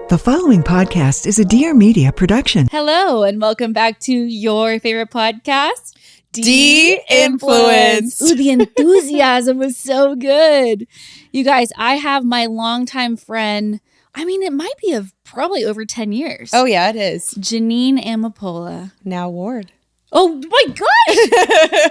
The following podcast is a Dear Media production. Hello, and welcome back to your favorite podcast, De-Influenced. Ooh, the enthusiasm was so good. You guys, I have my longtime friend, it might be of probably over 10 years. Oh, yeah, it is. Jeanine Amapola. Now Ward. Oh my gosh!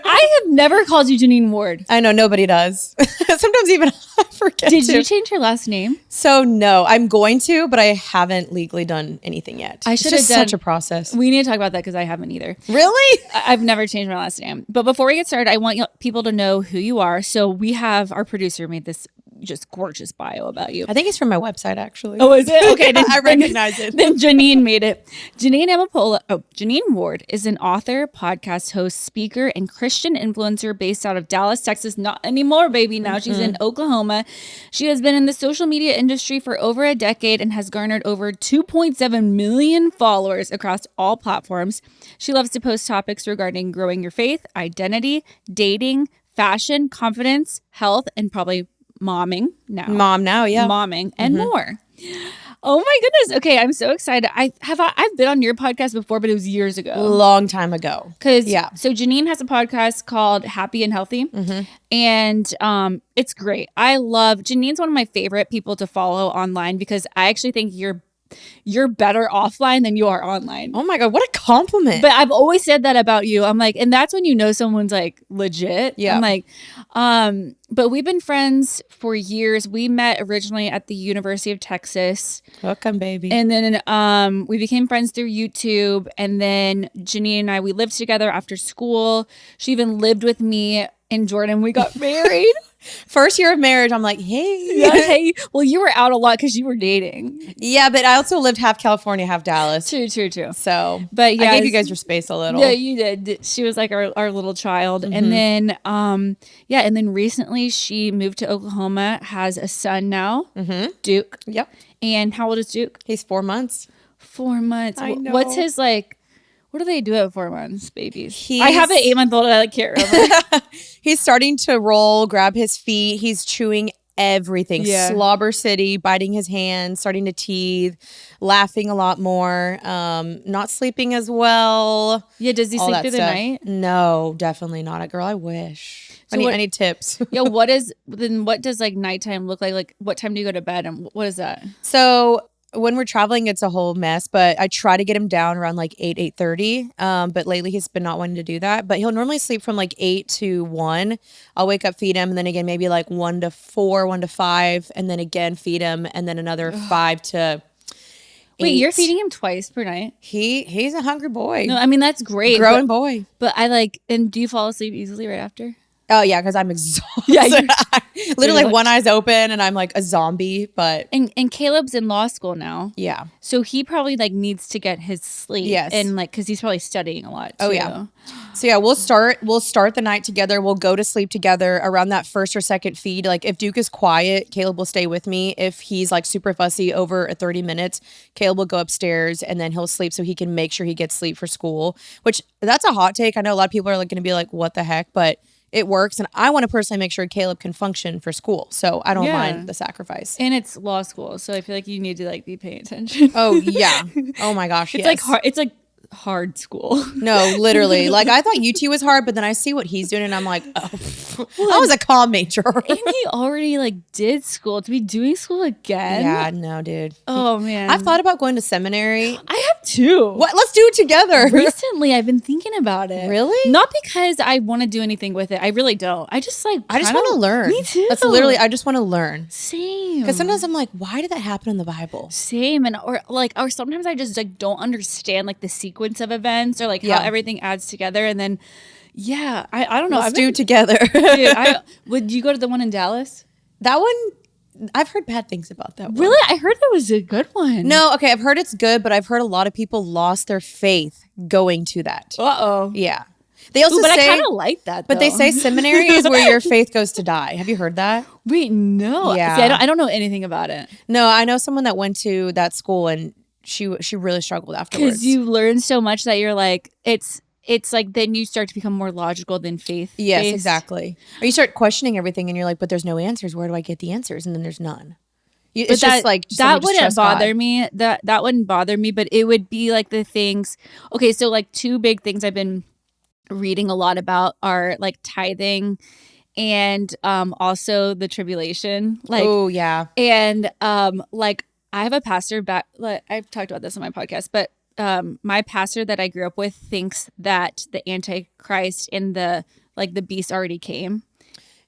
I have never called you Jeanine Ward. I know, nobody does. Sometimes even I forget Did you change your last name? So, no, I'm going to, but I haven't legally done anything yet. I should have done such a process. We need to talk about that because I haven't either. Really? I've never changed my last name. But before we get started, I want people to know who you are. So we have our producer made this just gorgeous bio about you. I think it's from my website, actually. Oh, is it? Okay. I recognize it. Then Jeanine made it. Jeanine Amapola, Jeanine Ward is an author, podcast host, speaker, and Christian influencer based out of Dallas, Texas. Not anymore, baby. Now she's in Oklahoma. She has been in the social media industry for over a decade and has garnered over 2.7 million followers across all platforms. She loves to post topics regarding growing your faith, identity, dating, fashion, confidence, health, and probably momming now. Momming and more. Oh my goodness. Okay, I'm so excited. I've been on your podcast before, but it was years ago. Long time ago. So Jeanine has a podcast called Happy and Healthy. And it's great. Janine's one of my favorite people to follow online because I actually think you're better offline than you are online. Oh my God, what a compliment. But I've always said that about you. I'm like, and that's when you know someone's like legit. Yeah. I'm like, but we've been friends for years. We met originally at the University of Texas. Welcome, baby. And then we became friends through YouTube. And then Jeanine and we lived together after school. She even lived with me in Jordan. We got married. First year of marriage, I'm like, hey. Yeah, hey. Well, you were out a lot because you were dating. Yeah, but I also lived half California, half Dallas. True. So, but yeah, I gave you guys your space a little. Yeah, you did. She was like our little child. And then, and then recently she moved to Oklahoma, has a son now, Duke. Yep. And how old is Duke? He's 4 months. 4 months. I know. What's his what do they do at 4 months, babies? I have an 8-month-old. I can't remember. He's starting to roll, grab his feet. He's chewing everything. Yeah. Slobber City, biting his hands, starting to teeth, laughing a lot more, not sleeping as well. Yeah, does he sleep through the night? No, definitely not. Girl, I wish. So I need tips. Yeah, what does nighttime look like? Like, what time do you go to bed and what is that? So when we're traveling, it's a whole mess, but I try to get him down around like 8:30. But lately he's been not wanting to do that. But he'll normally sleep from like 8 to 1. I'll wake up, feed him, and then again maybe like 1 to 4, 1 to 5, and then again feed him, and then another 5 to 8. Wait, you're feeding him twice per night? He's a hungry boy. No, that's great. Growing boy. But and do you fall asleep easily right after? Oh yeah, because I'm exhausted. Yeah, literally one eye's open and I'm like a zombie. But and Caleb's in law school now. Yeah, so he probably needs to get his sleep. Yes, and because he's probably studying a lot too. Oh yeah. So yeah, we'll start the night together. We'll go to sleep together around that first or second feed. Like if Duke is quiet, Caleb will stay with me. If he's like super fussy over 30 minutes, Caleb will go upstairs and then he'll sleep so he can make sure he gets sleep for school. Which that's a hot take. I know a lot of people are going to be like, "What the heck?" But it works, and I want to personally make sure Caleb can function for school, so I don't mind the sacrifice. And it's law school, so I feel like you need to be paying attention. Oh yeah. Oh my gosh. It's like hard. It's like hard school. No, literally. Like I thought UT was hard, but then I see what he's doing and I'm like, oh, I was a comm major. And he already did school. To be doing school again? Yeah, no, dude. Oh man. I've thought about going to seminary. I have too. What? Let's do it together. Recently, I've been thinking about it. Really? Not because I want to do anything with it. I really don't. I just want to learn. Me too. That's literally, I just want to learn. Same. Because sometimes I'm like, why did that happen in the Bible? Same. And or sometimes I just don't understand the sequence of events or how everything adds together. And then, I don't know. Let's do it together. Dude, would you go to the one in Dallas? That one, I've heard bad things about that one. Really? I heard that was a good one. No, okay, I've heard it's good, but I've heard a lot of people lost their faith going to that. Uh-oh. Yeah. They also but say, I kind of like that, though. But they say seminary is where your faith goes to die. Have you heard that? Wait, no. Yeah. See, I don't know anything about it. No, I know someone that went to that school and she really struggled afterwards. Because you learn so much that you're like, it's like then you start to become more logical than faith. Yes, based. exactly. Or you start questioning everything and you're like, but there's no answers. Where do I get the answers? And then there's none. It's just like that wouldn't trust bother God. me. That wouldn't bother me, but it would be like the things. Okay, so like two big things I've been reading a lot about are like tithing and also the tribulation. Like, Oh yeah. and like I have a pastor back. Like, I've talked about this on my podcast, but my pastor that I grew up with thinks that the Antichrist and the beast already came.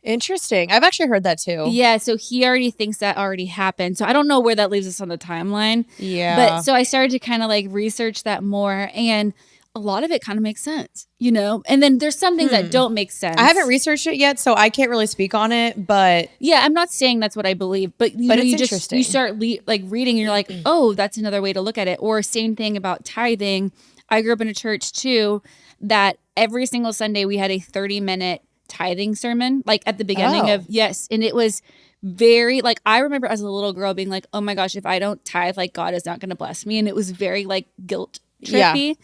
Interesting. I've actually heard that too. Yeah, so he already thinks that already happened. So I don't know where that leaves us on the timeline. Yeah. But so I started to kind of like research that more, and a lot of it kind of makes sense, you know? And then there's some things that don't make sense. I haven't researched it yet, so I can't really speak on it, but yeah, I'm not saying that's what I believe, but you know, it's you just interesting. you start like reading, and you're like, oh, that's another way to look at it. Or same thing about tithing. I grew up in a church too that every single Sunday we had a 30-minute tithing sermon, like at the beginning of yes, and it was very like I remember as a little girl being like, oh my gosh, if I don't tithe, like God is not going to bless me, and it was very like guilt trippy.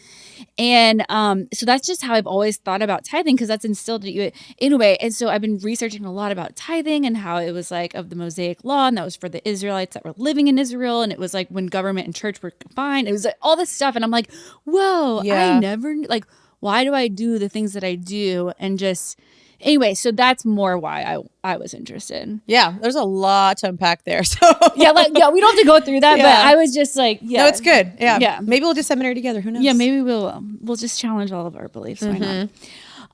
And so that's just how I've always thought about tithing, because that's instilled in you anyway. And so I've been researching a lot about tithing and how it was like of the Mosaic law, and that was for the Israelites that were living in Israel, and it was like when government and church were combined. It was like all this stuff, and I'm like, whoa, I never like, why do I do the things that I do? And just anyway, so that's more why I was interested. Yeah, there's a lot to unpack there. So yeah, we don't have to go through that, but I was just like, yeah, no, it's good. Yeah, yeah. Maybe we'll do seminary together. Who knows? Yeah, maybe we'll just challenge all of our beliefs. Why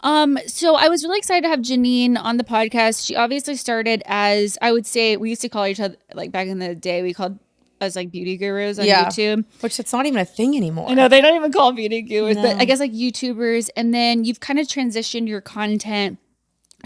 not? So I was really excited to have Jeanine on the podcast. She obviously started as, I would say, we used to call each other, like back in the day, we called us like beauty gurus on YouTube. Which it's not even a thing anymore. I know, they don't even call beauty gurus, but I guess like YouTubers. And then you've kind of transitioned your content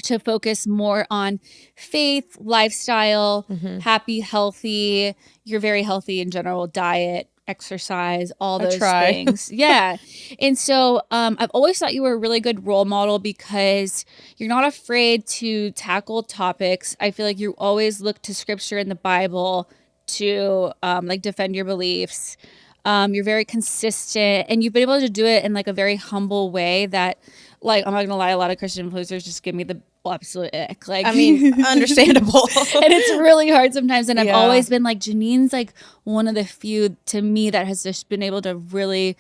to focus more on faith, lifestyle, happy, healthy. You're very healthy in general, diet, exercise, all those things. Yeah. And so I've always thought you were a really good role model because you're not afraid to tackle topics. I feel like you always look to scripture in the Bible to like defend your beliefs. You're very consistent, and you've been able to do it in like a very humble way that, like, I'm not gonna lie, a lot of Christian influencers just give me the absolute ick. Like, I mean, understandable. And it's really hard sometimes. And I've always been like, Janine's like one of the few to me that has just been able to really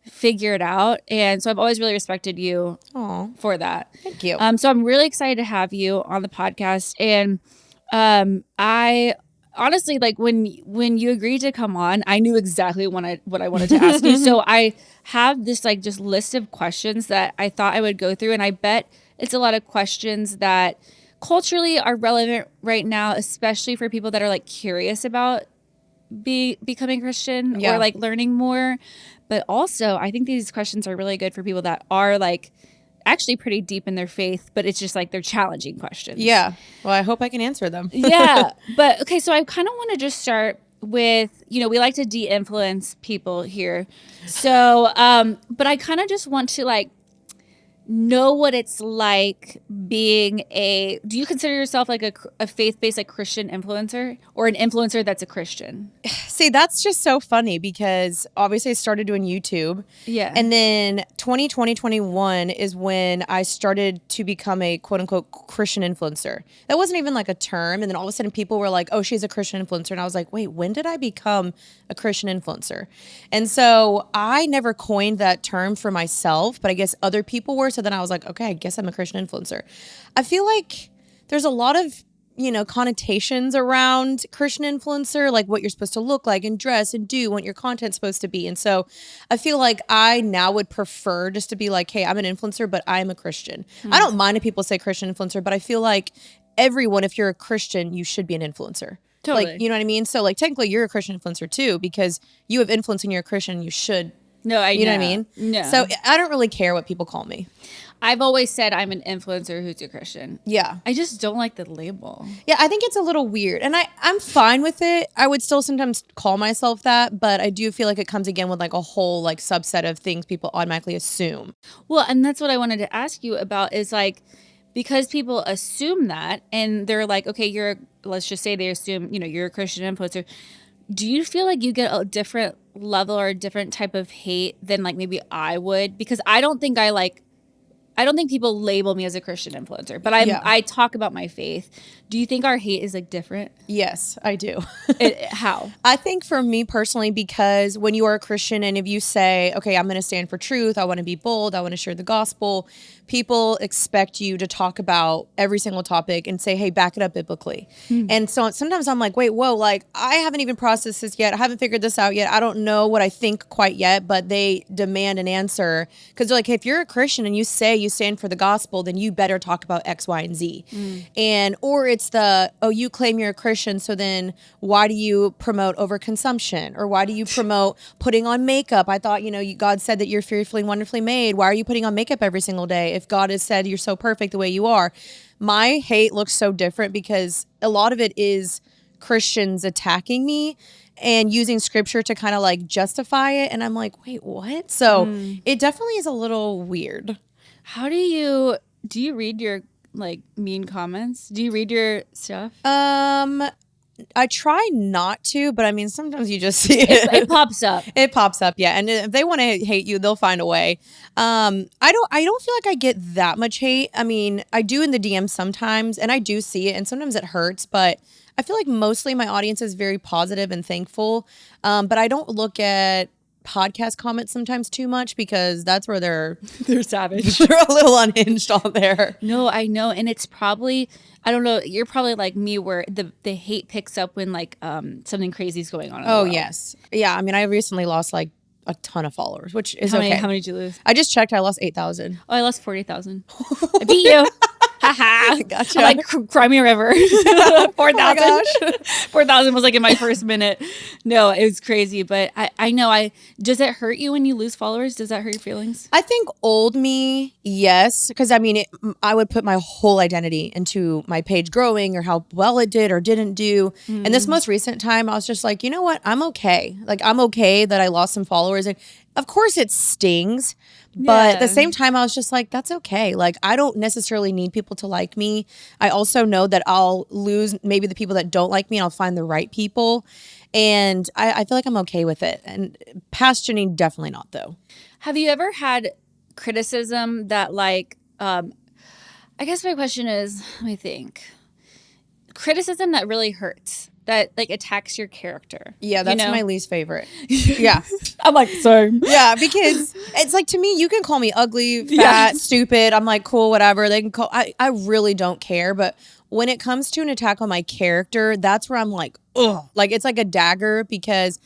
figure it out. And so I've always really respected you for that. Thank you. So I'm really excited to have you on the podcast. And I honestly, like when you agreed to come on, I knew exactly what I wanted to ask you. So I have this like just list of questions that I thought I would go through, and I bet it's a lot of questions that culturally are relevant right now, especially for people that are like curious about becoming Christian or like learning more. But also, I think these questions are really good for people that are like actually pretty deep in their faith, but it's just like they're challenging questions. Yeah. Well, I hope I can answer them. Yeah. But okay, so I kind of want to just start with, you know, we like to de-influence people here. So, but I kind of just want to like know what it's like being do you consider yourself like a faith-based like Christian influencer, or an influencer that's a Christian? See, that's just so funny because obviously I started doing YouTube. Yeah. And then 2021 is when I started to become a quote unquote Christian influencer. That wasn't even like a term. And then all of a sudden people were like, oh, she's a Christian influencer. And I was like, wait, when did I become a Christian influencer? And so I never coined that term for myself, but I guess other people were. So then I was like, okay, I guess I'm a Christian influencer. I feel like there's a lot of, you know, connotations around Christian influencer, like what you're supposed to look like and dress and do, what your content's supposed to be. And so I feel like I now would prefer just to be like, hey, I'm an influencer, but I'm a Christian. I don't mind if people say Christian influencer, but I feel like everyone, if you're a Christian, you should be an influencer. Totally. Like, you know what I mean? So like technically you're a Christian influencer too, because you have influence and you're a Christian, you should. No, you know what I mean? No. So I don't really care what people call me. I've always said I'm an influencer who's a Christian. Yeah. I just don't like the label. Yeah, I think it's a little weird. And I'm fine with it. I would still sometimes call myself that, but I do feel like it comes again with like a whole like subset of things people automatically assume. Well, and that's what I wanted to ask you about is like, because people assume that and they're like, okay, let's just say they assume, you know, you're a Christian influencer. Do you feel like you get a different level or a different type of hate than like maybe I would? Because I don't think I I don't think people label me as a Christian influencer, but I talk about my faith. Do you think our hate is like different? Yes, I do. How? I think for me personally, because when you are a Christian and if you say, okay, I'm going to stand for truth, I want to be bold, I want to share the gospel, people expect you to talk about every single topic and say, hey, back it up biblically. And so sometimes I'm like, wait, whoa, like I haven't even processed this yet. I haven't figured this out yet. I don't know what I think quite yet, but they demand an answer because they're like, hey, if you're a Christian and you say you stand for the gospel, then you better talk about X, Y, and Z. And, or it's you claim you're a Christian, so then why do you promote overconsumption? Or why do you promote putting on makeup? I thought, God said that you're fearfully and wonderfully made. Why are you putting on makeup every single day if God has said you're so perfect the way you are? My hate looks so different because a lot of it is Christians attacking me and using scripture to kind of like justify it. And I'm like, wait, what? So it definitely is a little weird. How do you read your like mean comments? Do you read your stuff? I try not to, but I mean, sometimes you just see it. It pops up. It pops up, yeah. And if they want to hate you, they'll find a way. I don't feel like I get that much hate. I mean, I do in the DMs sometimes, and I do see it, and sometimes it hurts, but I feel like mostly my audience is very positive and thankful. But I don't look at podcast comments sometimes too much because that's where they're savage. They're a little unhinged on there. No, I know. And it's probably, I don't know, you're probably like me where the hate picks up when like something crazy is going on in the world. Yes. Yeah, I mean, I recently lost like a ton of followers, which is How okay. many did you lose? I just checked. I lost 8,000. Oh, I lost 40,000. I beat you. Haha. Gotcha. I'm like, cry me a river. 4,000. Oh my gosh. 4,000 was like in my first minute. No, it was crazy. But I know, does it hurt you when you lose followers? Does that hurt your feelings? I think old me, yes. Because I mean, I would put my whole identity into my page growing or how well it did or didn't do. And this most recent time, I was just like, you know what? I'm okay. Like, I'm okay that I lost some followers. And of course it stings. But at the same time, I was just like, that's okay. Like, I don't necessarily need people to like me. I also know that I'll lose maybe the people that don't like me and I'll find the right people. And I feel like I'm okay with it. And past Jeanine, definitely not, though. Have you ever had criticism that like, I guess my question is, let me think. Criticism that really hurts, that like attacks your character. Yeah, that's my least favorite. Yeah. I'm like, sorry. Yeah, because it's like, to me, you can call me ugly, fat, stupid. I'm like, cool, whatever. They can call, I really don't care. But when it comes to an attack on my character, that's where I'm like, ugh. Like, it's like a dagger because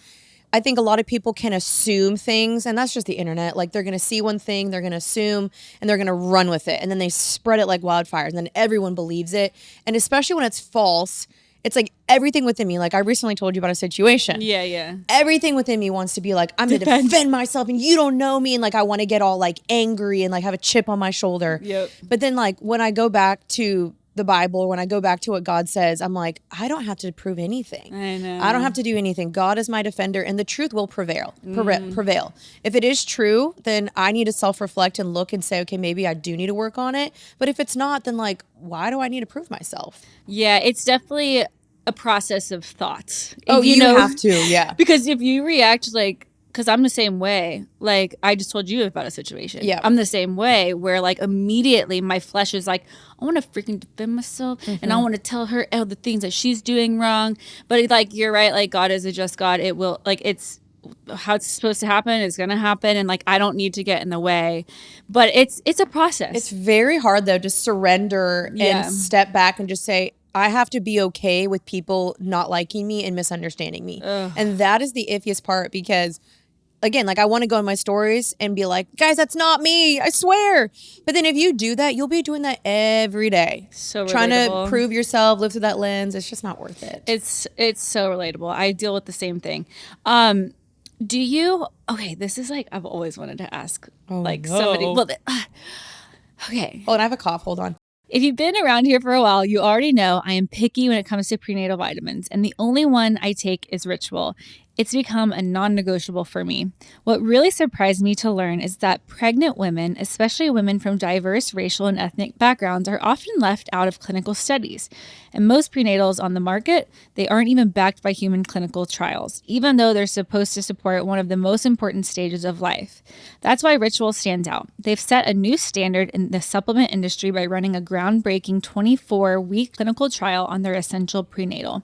I think a lot of people can assume things, and that's just the internet. Like, they're going to see one thing, they're going to assume, and they're going to run with it. And then they spread it like wildfire, and then everyone believes it. And especially when it's false, it's like everything within me. Like, I recently told you about a situation. Yeah. Everything within me wants to be like, I'm going to defend myself, and you don't know me. And like, I want to get all like angry and like have a chip on my shoulder. Yep. But then like when I go back to the Bible, when I go back to what God says, I'm like, I don't have to prove anything. I know. I don't have to do anything. God is my defender, and the truth will prevail. Prevail. If it is true, then I need to self-reflect and look and say, okay, maybe I do need to work on it. But if it's not, then like, why do I need to prove myself? Yeah, it's definitely a process of thoughts. Oh, you have to, yeah. Because if you react like, because I'm the same way. Like, I just told you about a situation. Yeah. I'm the same way where, like, immediately my flesh is like, I want to freaking defend myself. And I want to tell her all the things that she's doing wrong. But, like, you're right. Like, God is a just God. It will, like, it's how it's supposed to happen. It's going to happen. And, like, I don't need to get in the way. But it's a process. It's very hard, though, to surrender and step back and just say, I have to be okay with people not liking me and misunderstanding me. And that is the iffiest part because, again, like, I want to go in my stories and be like, guys, that's not me, I swear. But then if you do that, you'll be doing that every day. So trying relatable. to prove yourself, live through that lens. It's just not worth it. It's so relatable. I deal with the same thing. Do you, okay, this is like, I've always wanted to ask, somebody, okay. Oh, and I have a cough, hold on. If you've been around here for a while, you already know I am picky when it comes to prenatal vitamins, and the only one I take is Ritual. It's become a non-negotiable for me. What really surprised me to learn is that pregnant women, especially women from diverse racial and ethnic backgrounds, are often left out of clinical studies. And most prenatals on the market, they aren't even backed by human clinical trials, even though they're supposed to support one of the most important stages of life. That's why Ritual stands out. They've set a new standard in the supplement industry by running a groundbreaking 24-week clinical trial on their essential prenatal.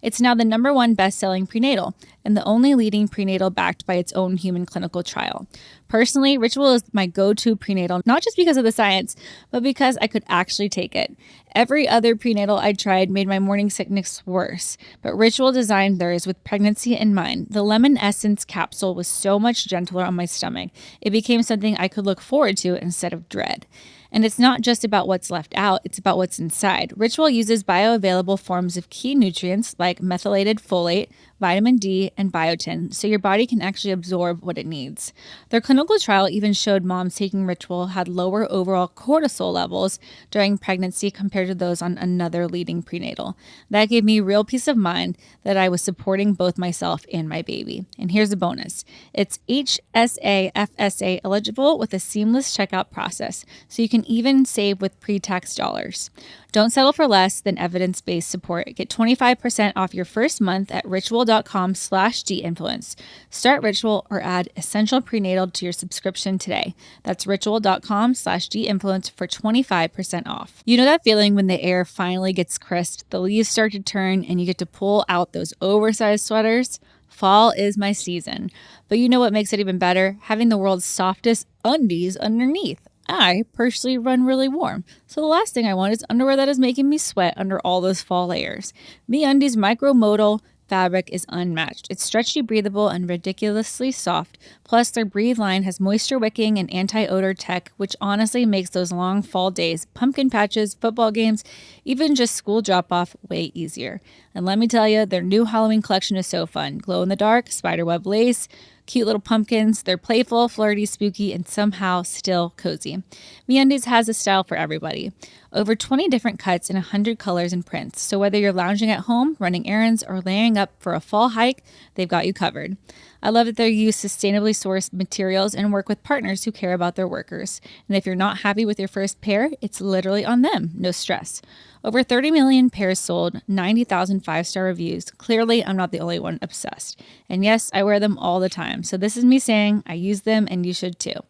It's now the #1 best-selling prenatal and the only leading prenatal backed by its own human clinical trial. Personally, Ritual is my go-to prenatal, not just because of the science, but because I could actually take it. Every other prenatal I tried made my morning sickness worse, but Ritual designed theirs with pregnancy in mind. The lemon essence capsule was so much gentler on my stomach. It became something I could look forward to instead of dread. And it's not just about what's left out, it's about what's inside. Ritual uses bioavailable forms of key nutrients like methylated folate, vitamin D, and biotin, so your body can actually absorb what it needs. Their clinical trial even showed moms taking Ritual had lower overall cortisol levels during pregnancy compared to those on another leading prenatal. That gave me real peace of mind that I was supporting both myself and my baby. And here's a bonus. It's HSA FSA eligible with a seamless checkout process, so you can even save with pre-tax dollars. Don't settle for less than evidence-based support. Get 25% off your first month at ritual.com/dinfluence. Start Ritual or add Essential Prenatal to your subscription today. That's ritual.com/dinfluence for 25% off. You know that feeling when the air finally gets crisp, the leaves start to turn, and you get to pull out those oversized sweaters? Fall is my season. But you know what makes it even better? Having the world's softest undies underneath. I personally run really warm, so the last thing I want is underwear that is making me sweat under all those fall layers. MeUndies micromodal fabric is unmatched. It's stretchy, breathable, and ridiculously soft. Plus, their Breathe line has moisture wicking and anti-odor tech, which honestly makes those long fall days, pumpkin patches, football games, even just school drop-off way easier. And let me tell you, their new Halloween collection is so fun. Glow-in-the-dark, spiderweb lace, cute little pumpkins. They're playful, flirty, spooky, and somehow still cozy. MeUndies has a style for everybody. Over 20 different cuts in 100 colors and prints. So whether you're lounging at home, running errands, or layering up for a fall hike, they've got you covered. I love that they use sustainably sourced materials and work with partners who care about their workers. And if you're not happy with your first pair, it's literally on them. No stress. Over 30 million pairs sold, 90,000 5-star reviews. Clearly, I'm not the only one obsessed. And yes, I wear them all the time. So this is me saying I use them and you should too.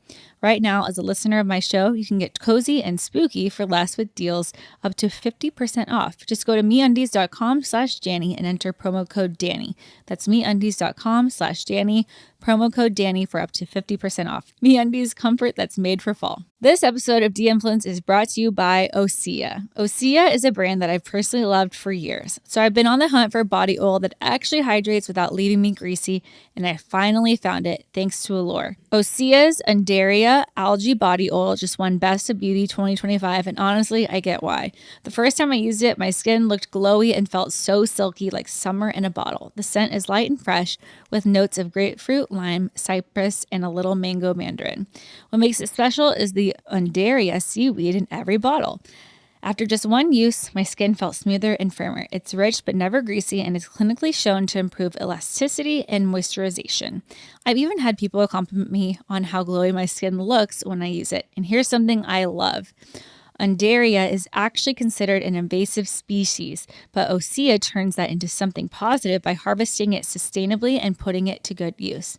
Right now, as a listener of my show, you can get cozy and spooky for less with deals up to 50% off. Just go to MeUndies.com/Dani and enter promo code Dani. That's MeUndies.com/Dani, promo code Dani for up to 50% off. MeUndies, comfort that's made for fall. This episode of De-Influence is brought to you by Osea. Osea is a brand that I've personally loved for years. So I've been on the hunt for a body oil that actually hydrates without leaving me greasy, and I finally found it thanks to Allure. Osea's Undaria Algae Body Oil just won Best of Beauty 2025, and honestly, I get why. The first time I used it, my skin looked glowy and felt so silky, like summer in a bottle. The scent is light and fresh with notes of grapefruit, lime, cypress, and a little mango mandarin. What makes it special is the Undaria seaweed in every bottle. After just one use, my skin felt smoother and firmer. It's rich but never greasy and is clinically shown to improve elasticity and moisturization. I've even had people compliment me on how glowy my skin looks when I use it. And here's something I love. Undaria is actually considered an invasive species, but Osea turns that into something positive by harvesting it sustainably and putting it to good use.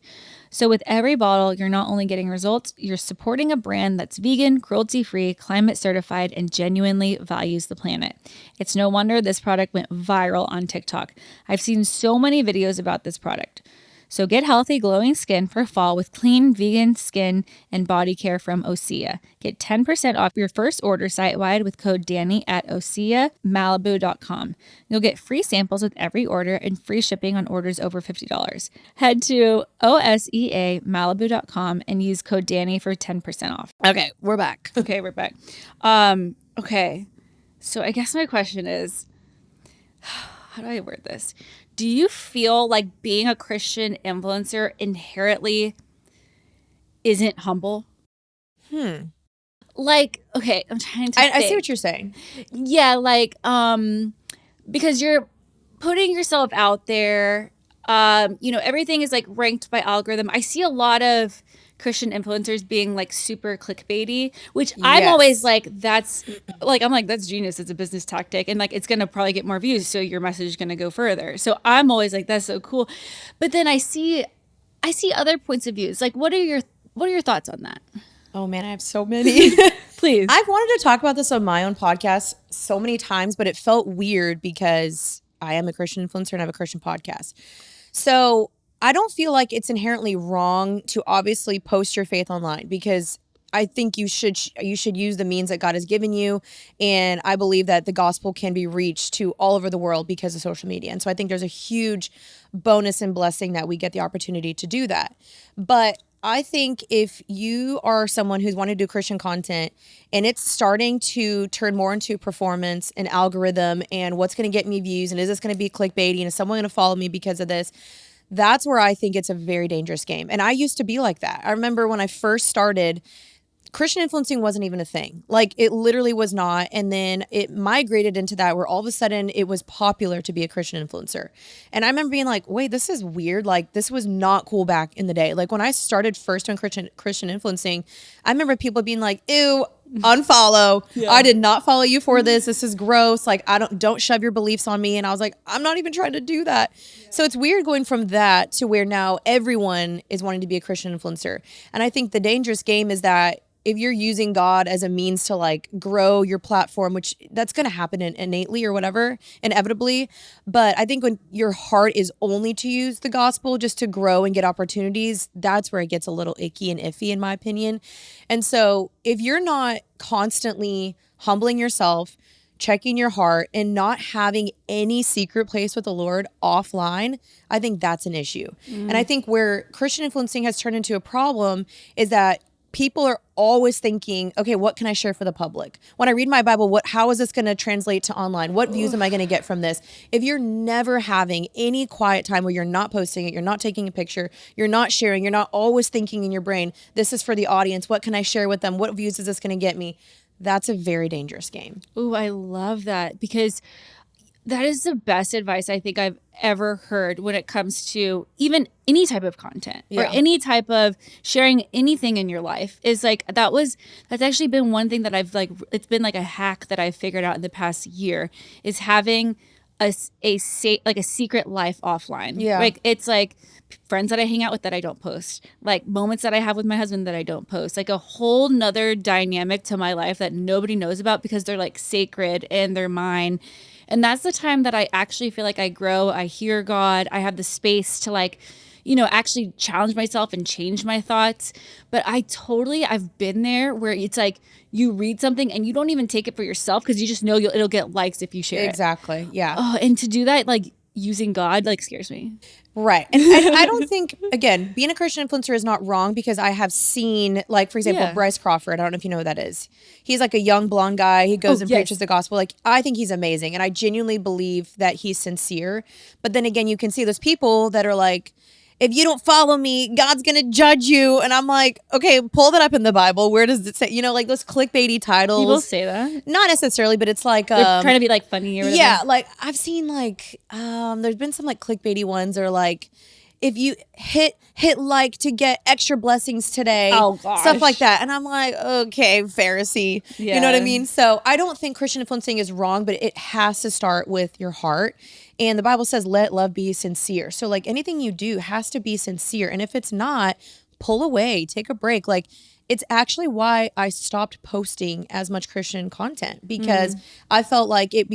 So with every bottle, you're not only getting results, you're supporting a brand that's vegan, cruelty-free, climate certified, and genuinely values the planet. It's no wonder this product went viral on TikTok. I've seen so many videos about this product. So get healthy, glowing skin for fall with clean, vegan skin and body care from Osea. Get 10% off your first order site-wide with code Dani at OseaMalibu.com. You'll get free samples with every order and free shipping on orders over $50. Head to OSEAMalibu.com and use code Dani for 10% off. Okay, we're back. Okay, we're back. Okay. So I guess my question is, how do I word this? Do you feel like being a Christian influencer inherently isn't humble? Like, okay, I'm trying to I see what you're saying. Yeah, like, because you're putting yourself out there, Everything is like ranked by algorithm. I see a lot of Christian influencers being like super clickbaity, which I'm always like, that's genius. It's a business tactic, and like it's gonna probably get more views, so your message is gonna go further. So I'm always like, that's so cool. But then I see other points of views. Like, what are your thoughts on that? Oh man, I have so many. Please. I've wanted to talk about this on my own podcast so many times, but it felt weird because I am a Christian influencer and I have a Christian podcast. So I don't feel like it's inherently wrong to obviously post your faith online, because I think you should use the means that God has given you. And I believe that the gospel can be reached to all over the world because of social media. And so I think there's a huge bonus and blessing that we get the opportunity to do that. But I think if you are someone who's wanting to do Christian content and it's starting to turn more into performance and algorithm and what's going to get me views, and is this going to be clickbaity, and is someone going to follow me because of this? That's where I think it's a very dangerous game. And I used to be like that. I remember when I first started, Christian influencing wasn't even a thing. Like, it literally was not. And then it migrated into that, where all of a sudden it was popular to be a Christian influencer. And I remember being like, wait, this is weird. Like, this was not cool back in the day. Like, when I started first on Christian influencing, I remember people being like, ew, unfollow. Yeah. I did not follow you for this. This is gross. Like, don't shove your beliefs on me. And I was like, I'm not even trying to do that. Yeah. So it's weird going from that to where now everyone is wanting to be a Christian influencer. And I think the dangerous game is that if you're using God as a means to like grow your platform, which that's going to happen innately or whatever, inevitably. But I think when your heart is only to use the gospel just to grow and get opportunities, that's where it gets a little icky and iffy, in my opinion. And so if you're not constantly humbling yourself, checking your heart, and not having any secret place with the Lord offline, I think that's an issue. And I think where Christian influencing has turned into a problem is that people are always thinking, okay, what can I share for the public? When I read my Bible, how is this going to translate to online? What views am I going to get from this? If you're never having any quiet time where you're not posting it, you're not taking a picture, you're not sharing, you're not always thinking in your brain, this is for the audience, what can I share with them? What views is this going to get me? That's a very dangerous game. Ooh, I love that, because that is the best advice I think I've ever heard when it comes to even any type of content or any type of sharing anything in your life. Is like, that's actually been one thing that I've like, it's been like a hack that I've figured out in the past year, is having a secret life offline. Yeah. Like, it's like friends that I hang out with that I don't post, like moments that I have with my husband that I don't post, like a whole nother dynamic to my life that nobody knows about because they're like sacred and they're mine. And that's the time that I actually feel like I grow. I hear God. I have the space to like, actually challenge myself and change my thoughts. But I've been there where it's like you read something and you don't even take it for yourself because you just know it'll get likes if you share it. Exactly. Yeah. Oh, and to do that, like using God, like scares me. Right. And I don't think, again, being a Christian influencer is not wrong, because I have seen, like, for example, Bryce Crawford. I don't know if you know who that is. He's like a young blonde guy. He goes and preaches the gospel. Like, I think he's amazing. And I genuinely believe that he's sincere. But then again, you can see those people that are like, if you don't follow me, God's going to judge you. And I'm like, okay, pull that up in the Bible. Where does it say, like those clickbaity titles? People say that. Not necessarily, but it's like, they're trying to be like funny or whatever. Yeah. Like, I've seen like, there's been some like clickbaity ones that are like, if you hit like to get extra blessings today, stuff like that. And I'm like, okay, Pharisee, you know what I mean? So I don't think Christian influencing is wrong, but it has to start with your heart. And the Bible says, let love be sincere. So like anything you do has to be sincere. And if it's not, pull away, take a break. Like, it's actually why I stopped posting as much Christian content, because I felt like it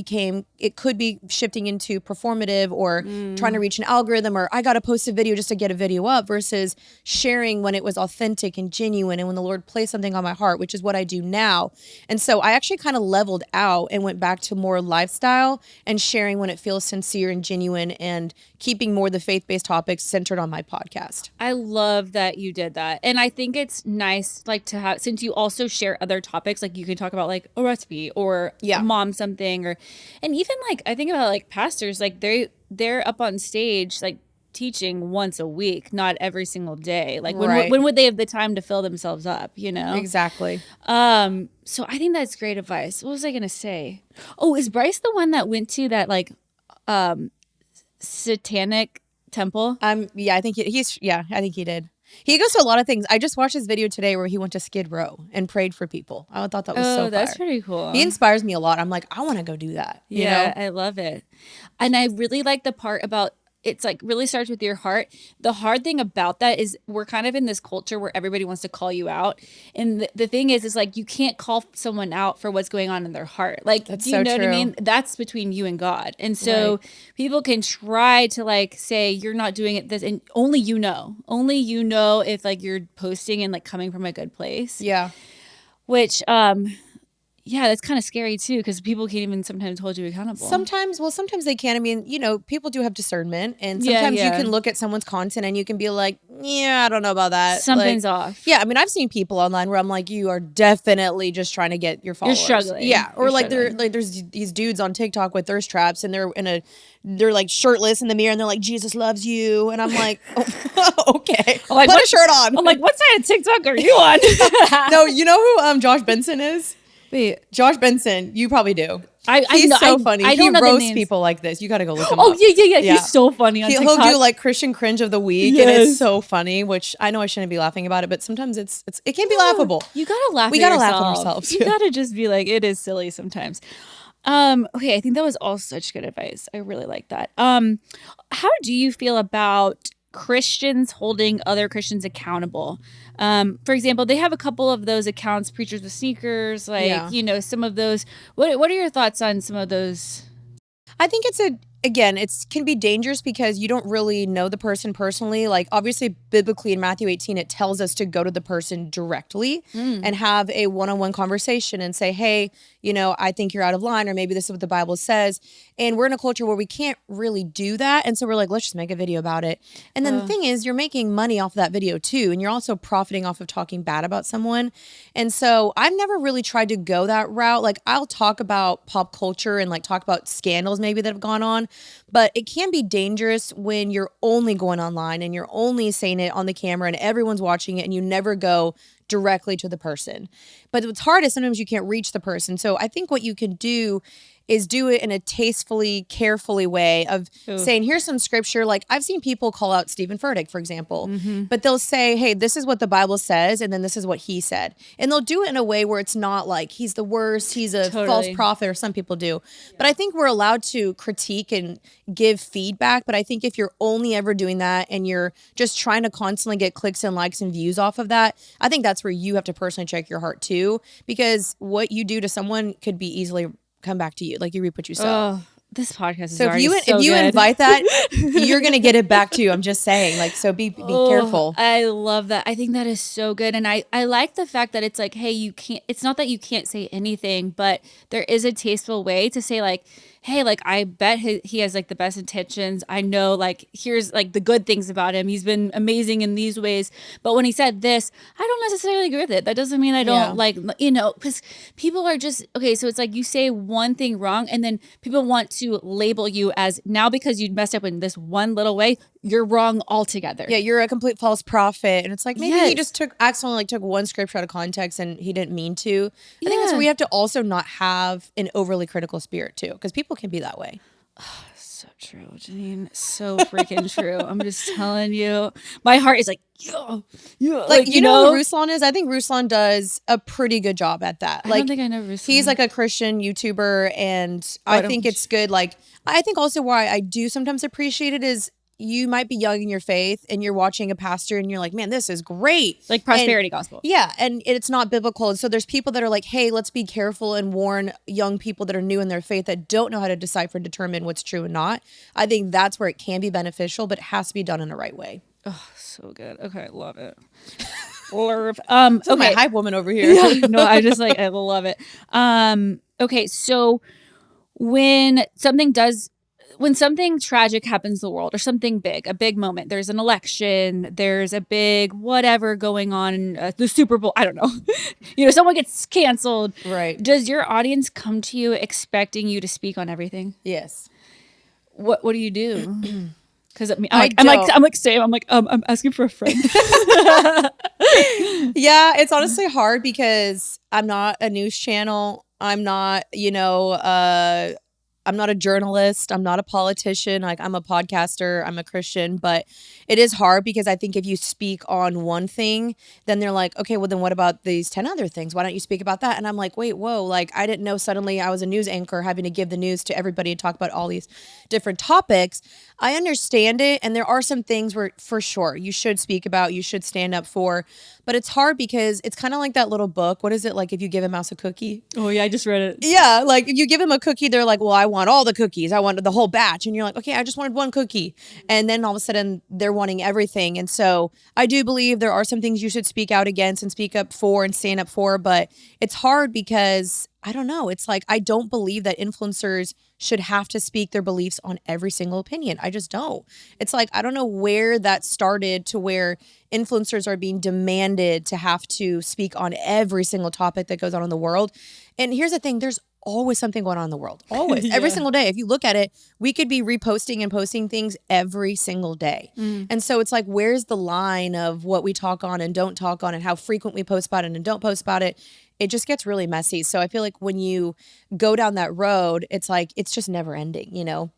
could be shifting into performative or trying to reach an algorithm, or I got to post a video just to get a video up, versus sharing when it was authentic and genuine and when the Lord placed something on my heart, which is what I do now. And so I actually kind of leveled out and went back to more lifestyle and sharing when it feels sincere and genuine, and keeping more the faith-based topics centered on my podcast. I love that you did that. And I think it's nice, like, to have, since you also share other topics, like you can talk about like a recipe or mom something, and even like I think about like pastors, like they're up on stage like teaching once a week, not every single day. Like when would they have the time to fill themselves up, Exactly. So I think that's great advice. What was I gonna say? Oh, is Bryce the one that went to that like satanic temple? Yeah, I think I think he did. He goes to a lot of things. I just watched his video today where he went to Skid Row and prayed for people. I thought that was so that's fire. pretty cool. He inspires me a lot. I'm like, I want to go do that. You know? I love it. And I really like the part about it's like really starts with your heart. The hard thing about that is we're kind of in this culture where everybody wants to call you out. And the thing is like you can't call someone out for what's going on in their heart. Like, That's do you so know true. what I mean? That's between you and God. And so people can try to like say you're not doing it this, and only you know if like you're posting and like coming from a good place. Yeah. Which, yeah, that's kind of scary too, because people can't even sometimes hold you accountable. Sometimes they can. I mean, you know, people do have discernment, and sometimes you can look at someone's content and you can be like, yeah, I don't know about that. Something's off. Yeah, I mean, I've seen people online where I'm like, you are definitely just trying to get your followers. You're struggling. Yeah, or You're like struggling. there's these dudes on TikTok with thirst traps, and they're like shirtless in the mirror, and they're like, Jesus loves you, and I'm like, oh, okay, like, put a shirt on. I'm like, what side of TikTok are you on? No, you know who Josh Benson is? Wait, Josh Benson, you probably do. He's so funny. I He don't know the roasts names. people like this. You got to go look him Oh up. yeah. Yeah. He's so funny on TikTok. He'll do like Christian cringe of the week, and it's so funny. Which I know I shouldn't be laughing about it, but sometimes it can be laughable. You gotta laugh. We at gotta laugh yourself. at ourselves. You gotta just be like, it is silly sometimes. Okay, I think that was all such good advice. I really like that. How do you feel about Christians holding other Christians accountable? For example, they have a couple of those accounts, Preachers with Sneakers, like, you know, some of those. What are your thoughts on some of those? I think it can be dangerous because you don't really know the person personally. Like, obviously, biblically in Matthew 18, it tells us to go to the person directly and have a one-on-one conversation and say, hey, you know, I think you're out of line, or maybe this is what the Bible says. And we're in a culture where we can't really do that. And so we're like, let's just make a video about it. And then the thing is, you're making money off of that video too. And you're also profiting off of talking bad about someone. And so I've never really tried to go that route. Like, I'll talk about pop culture and like talk about scandals maybe that have gone on. But it can be dangerous when you're only going online and you're only saying it on the camera and everyone's watching it and you never go directly to the person. But what's hard is sometimes you can't reach the person. So I think what you can do is do it in a tastefully, carefully way of saying, here's some scripture. Like, I've seen people call out Stephen Furtick, for example, but they'll say, hey, this is what the Bible says, and then this is what he said. And they'll do it in a way where it's not like he's the worst, he's a false prophet, or some people do. But I think we're allowed to critique and give feedback. But I think if you're only ever doing that and you're just trying to constantly get clicks and likes and views off of that, I think that's where you have to personally check your heart too, because what you do to someone could be easily come back to you. Like, you reap what you sow. Oh, this podcast is so already if you good. invite that, you're gonna get it back to you. I'm just saying, like, so be careful. I love that. I think that is so good. And I like the fact that it's like, hey, you can't, it's not that you can't say anything, but there is a tasteful way to say like, hey, like, I bet he has like the best intentions. I know, like, here's like the good things about him. He's been amazing in these ways. But when he said this, I don't necessarily agree with it. That doesn't mean I don't like, you know, because people are just, okay, so it's like you say one thing wrong and then people want to label you as, now because you messed up in this one little way, you're wrong altogether. Yeah, you're a complete false prophet. And it's like, maybe he just accidentally took one scripture out of context and he didn't mean to. I think that's where we have to also not have an overly critical spirit too, because people can be that way. So true, Jeanine. So freaking true. I'm just telling you. My heart is like, yeah. Like, you know who Ruslan is? I think Ruslan does a pretty good job at that. Like, I don't think I know Ruslan. He's like a Christian YouTuber, and I think it's good. Like, I think also why I do sometimes appreciate it is you might be young in your faith and you're watching a pastor and you're like, man, this is great. Like prosperity gospel. Yeah. And it's not biblical. And so there's people that are like, hey, let's be careful and warn young people that are new in their faith that don't know how to decipher and determine what's true and not. I think that's where it can be beneficial, but it has to be done in the right way. Oh, so good. Okay, love it. Love. Okay, my hype woman over here. Yeah, no, I just like, I love it. Okay, so when something tragic happens in the world, or something big, a big moment, there's an election, there's a big whatever going on, the Super Bowl, I don't know, you know, someone gets canceled. Right. Does your audience come to you expecting you to speak on everything? Yes. What do you do? Because I'm asking for a friend. Yeah, it's honestly hard because I'm not a news channel. I'm not, I'm not a journalist. I'm not a politician. Like, I'm a podcaster. I'm a Christian. But it is hard because I think if you speak on one thing, then they're like, okay, well, then what about these 10 other things? Why don't you speak about that? And I'm like, wait, whoa. Like, I didn't know suddenly I was a news anchor having to give the news to everybody and talk about all these different topics. I understand it. And there are some things where, for sure, you should speak about, you should stand up for. But it's hard because it's kind of like that little book. What is it, like if you give a mouse a cookie? Oh, yeah, I just read it. Yeah, like if you give them a cookie, they're like, well, I want all the cookies. I want the whole batch. And you're like, okay, I just wanted one cookie. And then all of a sudden they're wanting everything. And so I do believe there are some things you should speak out against and speak up for and stand up for. But it's hard because I don't know. It's like, I don't believe that influencers should have to speak their beliefs on every single opinion. I just don't. It's like, I don't know where that started to where influencers are being demanded to have to speak on every single topic that goes on in the world. And here's the thing, there's always something going on in the world. Always. Every single day. If you look at it, we could be reposting and posting things every single day. And so it's like, where's the line of what we talk on and don't talk on and how frequent we post about it and don't post about it? It just gets really messy. So I feel like when you go down that road, it's like, it's just never ending, you know?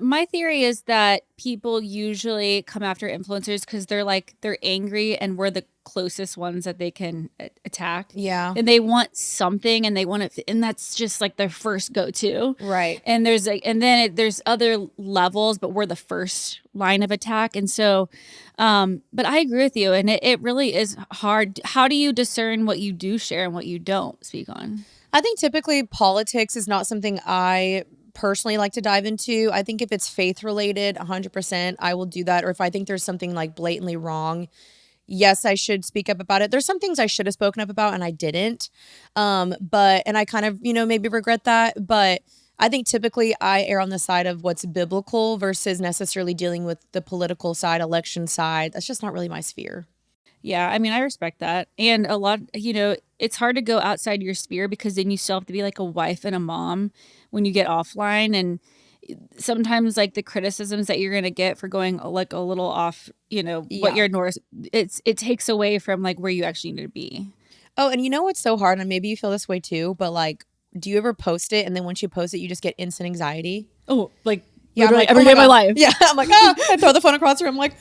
My theory is that people usually come after influencers because they're angry and we're the closest ones that they can attack. Yeah. And they want something and they want it, and that's just like their first go-to. Right. And there's like, and then there's other levels, but we're the first line of attack. And so, but I agree with you. And it really is hard. How do you discern what you do share and what you don't speak on? I think typically politics is not something I personally like to dive into. I think if it's faith related, 100%, I will do that. Or if I think there's something like blatantly wrong, yes, I should speak up about it. There's some things I should have spoken up about and I didn't. And I kind of, maybe regret that. But I think typically I err on the side of what's biblical versus necessarily dealing with the political side, election side. That's just not really my sphere. Yeah, I mean, I respect that. And a lot, it's hard to go outside your sphere because then you still have to be like a wife and a mom when you get offline. And sometimes like the criticisms that you're going to get for going like a little off, what you're north, it takes away from like where you actually need to be. Oh, and you know what's so hard? And maybe you feel this way too, but like, do you ever post it and then once you post it, you just get instant anxiety? Oh, like, yeah, literally like, every day of my life. Yeah, I'm like, I throw the phone across the room. I'm like,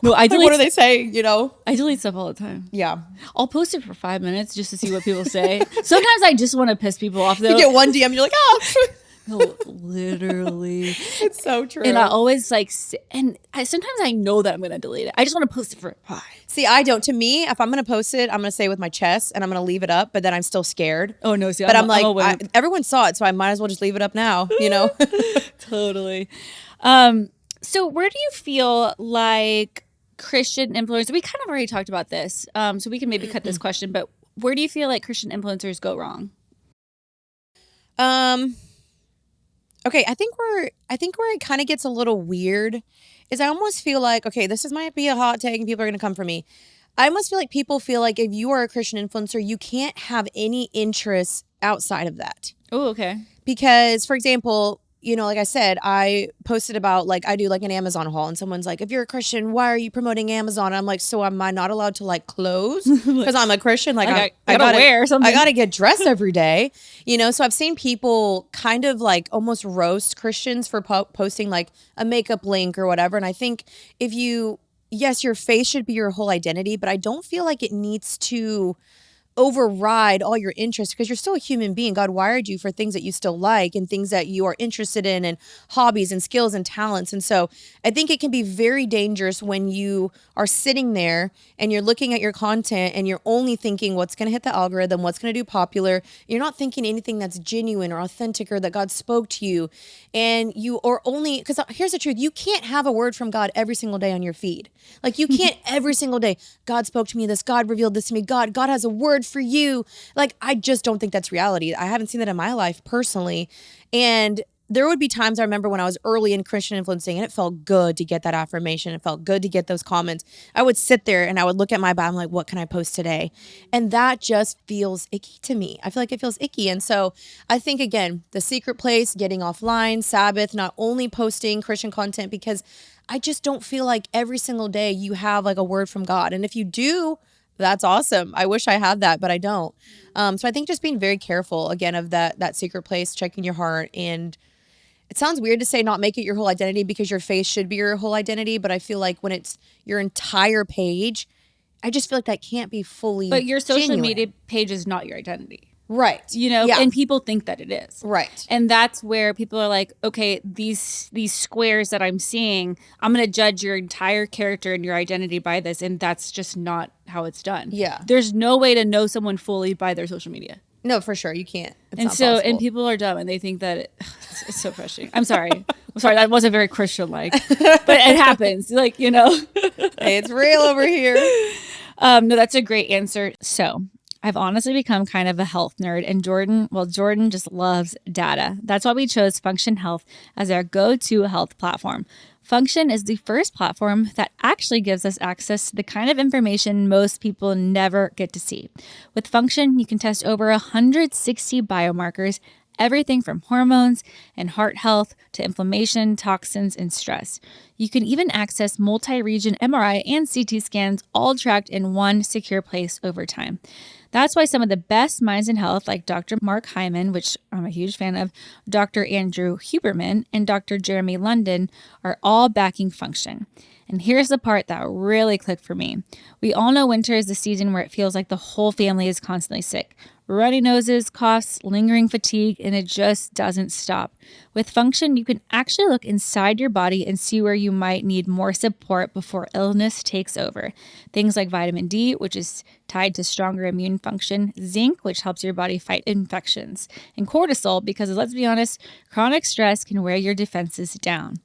no, I delete, like, what do they say? I delete stuff all the time. Yeah. I'll post it for 5 minutes just to see what people say. Sometimes I just want to piss people off though. You get one DM, you're like, No, literally. It's so true. And I always sometimes I know that I'm going to delete it. I just want to post it for pride. See, I don't. To me, if I'm going to post it, I'm going to say it with my chest and I'm going to leave it up, but then I'm still scared. Oh, no. See, but I'm like, everyone saw it, so I might as well just leave it up now, Totally. So where do you feel like Christian influencers, we kind of already talked about this, so we can maybe cut this question, but where do you feel like Christian influencers go wrong? Okay, I think where it kind of gets a little weird is I almost feel like, okay, might be a hot take and people are going to come for me. I almost feel like people feel like if you are a Christian influencer, you can't have any interests outside of that. Oh, okay. Because, for example, like I said, I posted about like I do like an Amazon haul and someone's like, if you're a Christian, why are you promoting Amazon? And I'm like, so am I not allowed to like clothes? Because I'm a Christian. Like I gotta wear something. I gotta get dressed every day. So I've seen people kind of like almost roast Christians for posting like a makeup link or whatever. And I think yes, your face should be your whole identity, but I don't feel like it needs to override all your interests because you're still a human being. God wired you for things that you still like and things that you are interested in and hobbies and skills and talents. And so I think it can be very dangerous when you are sitting there and you're looking at your content and you're only thinking what's going to hit the algorithm, what's going to do popular. You're not thinking anything that's genuine or authentic or that God spoke to you. And you are only, because here's the truth, you can't have a word from God every single day on your feed. Like you can't every single day, God spoke to me this, God revealed this to me, God has a word for you. Like, I just don't think that's reality. I haven't seen that in my life personally. And there would be times I remember when I was early in Christian influencing and it felt good to get that affirmation. It felt good to get those comments. I would sit there and I would look at my Bible. I'm like, what can I post today? And that just feels icky to me. I feel like it feels icky. And so I think, again, the secret place, getting offline, Sabbath, not only posting Christian content, because I just don't feel like every single day you have like a word from God. And if you do, that's awesome. I wish I had that, but I don't. So I think just being very careful, again, of that secret place, checking your heart and it sounds weird to say not make it your whole identity because your face should be your whole identity. But I feel like when it's your entire page, I just feel like that can't be fully But your social genuine. media page is not your identity. Right. Yeah. And people think that it is. Right. And that's where people are like, okay, these squares that I'm seeing, I'm going to judge your entire character and your identity by this. And that's just not how it's done. Yeah. There's no way to know someone fully by their social media. No, for sure. You can't. It's And not so, possible. and people are dumb and they think that it's so frustrating. I'm sorry. That wasn't very Christian-like, but it happens. Like, Hey, it's real over here. No, that's a great answer. So I've honestly become kind of a health nerd, and Jordan just loves data. That's why we chose Function Health as our go-to health platform. Function is the first platform that actually gives us access to the kind of information most people never get to see. With Function, you can test over 160 biomarkers, everything from hormones and heart health to inflammation, toxins, and stress. You can even access multi-region MRI and CT scans, all tracked in one secure place over time. That's why some of the best minds in health, like Dr. Mark Hyman, which I'm a huge fan of, Dr. Andrew Huberman, and Dr. Jeremy London, are all backing Function. And here's the part that really clicked for me. We all know winter is the season where it feels like the whole family is constantly sick. Runny noses, coughs, lingering fatigue, and it just doesn't stop. With Function, you can actually look inside your body and see where you might need more support before illness takes over. Things like vitamin D, which is tied to stronger immune function, zinc, which helps your body fight infections, and cortisol, because let's be honest, chronic stress can wear your defenses down.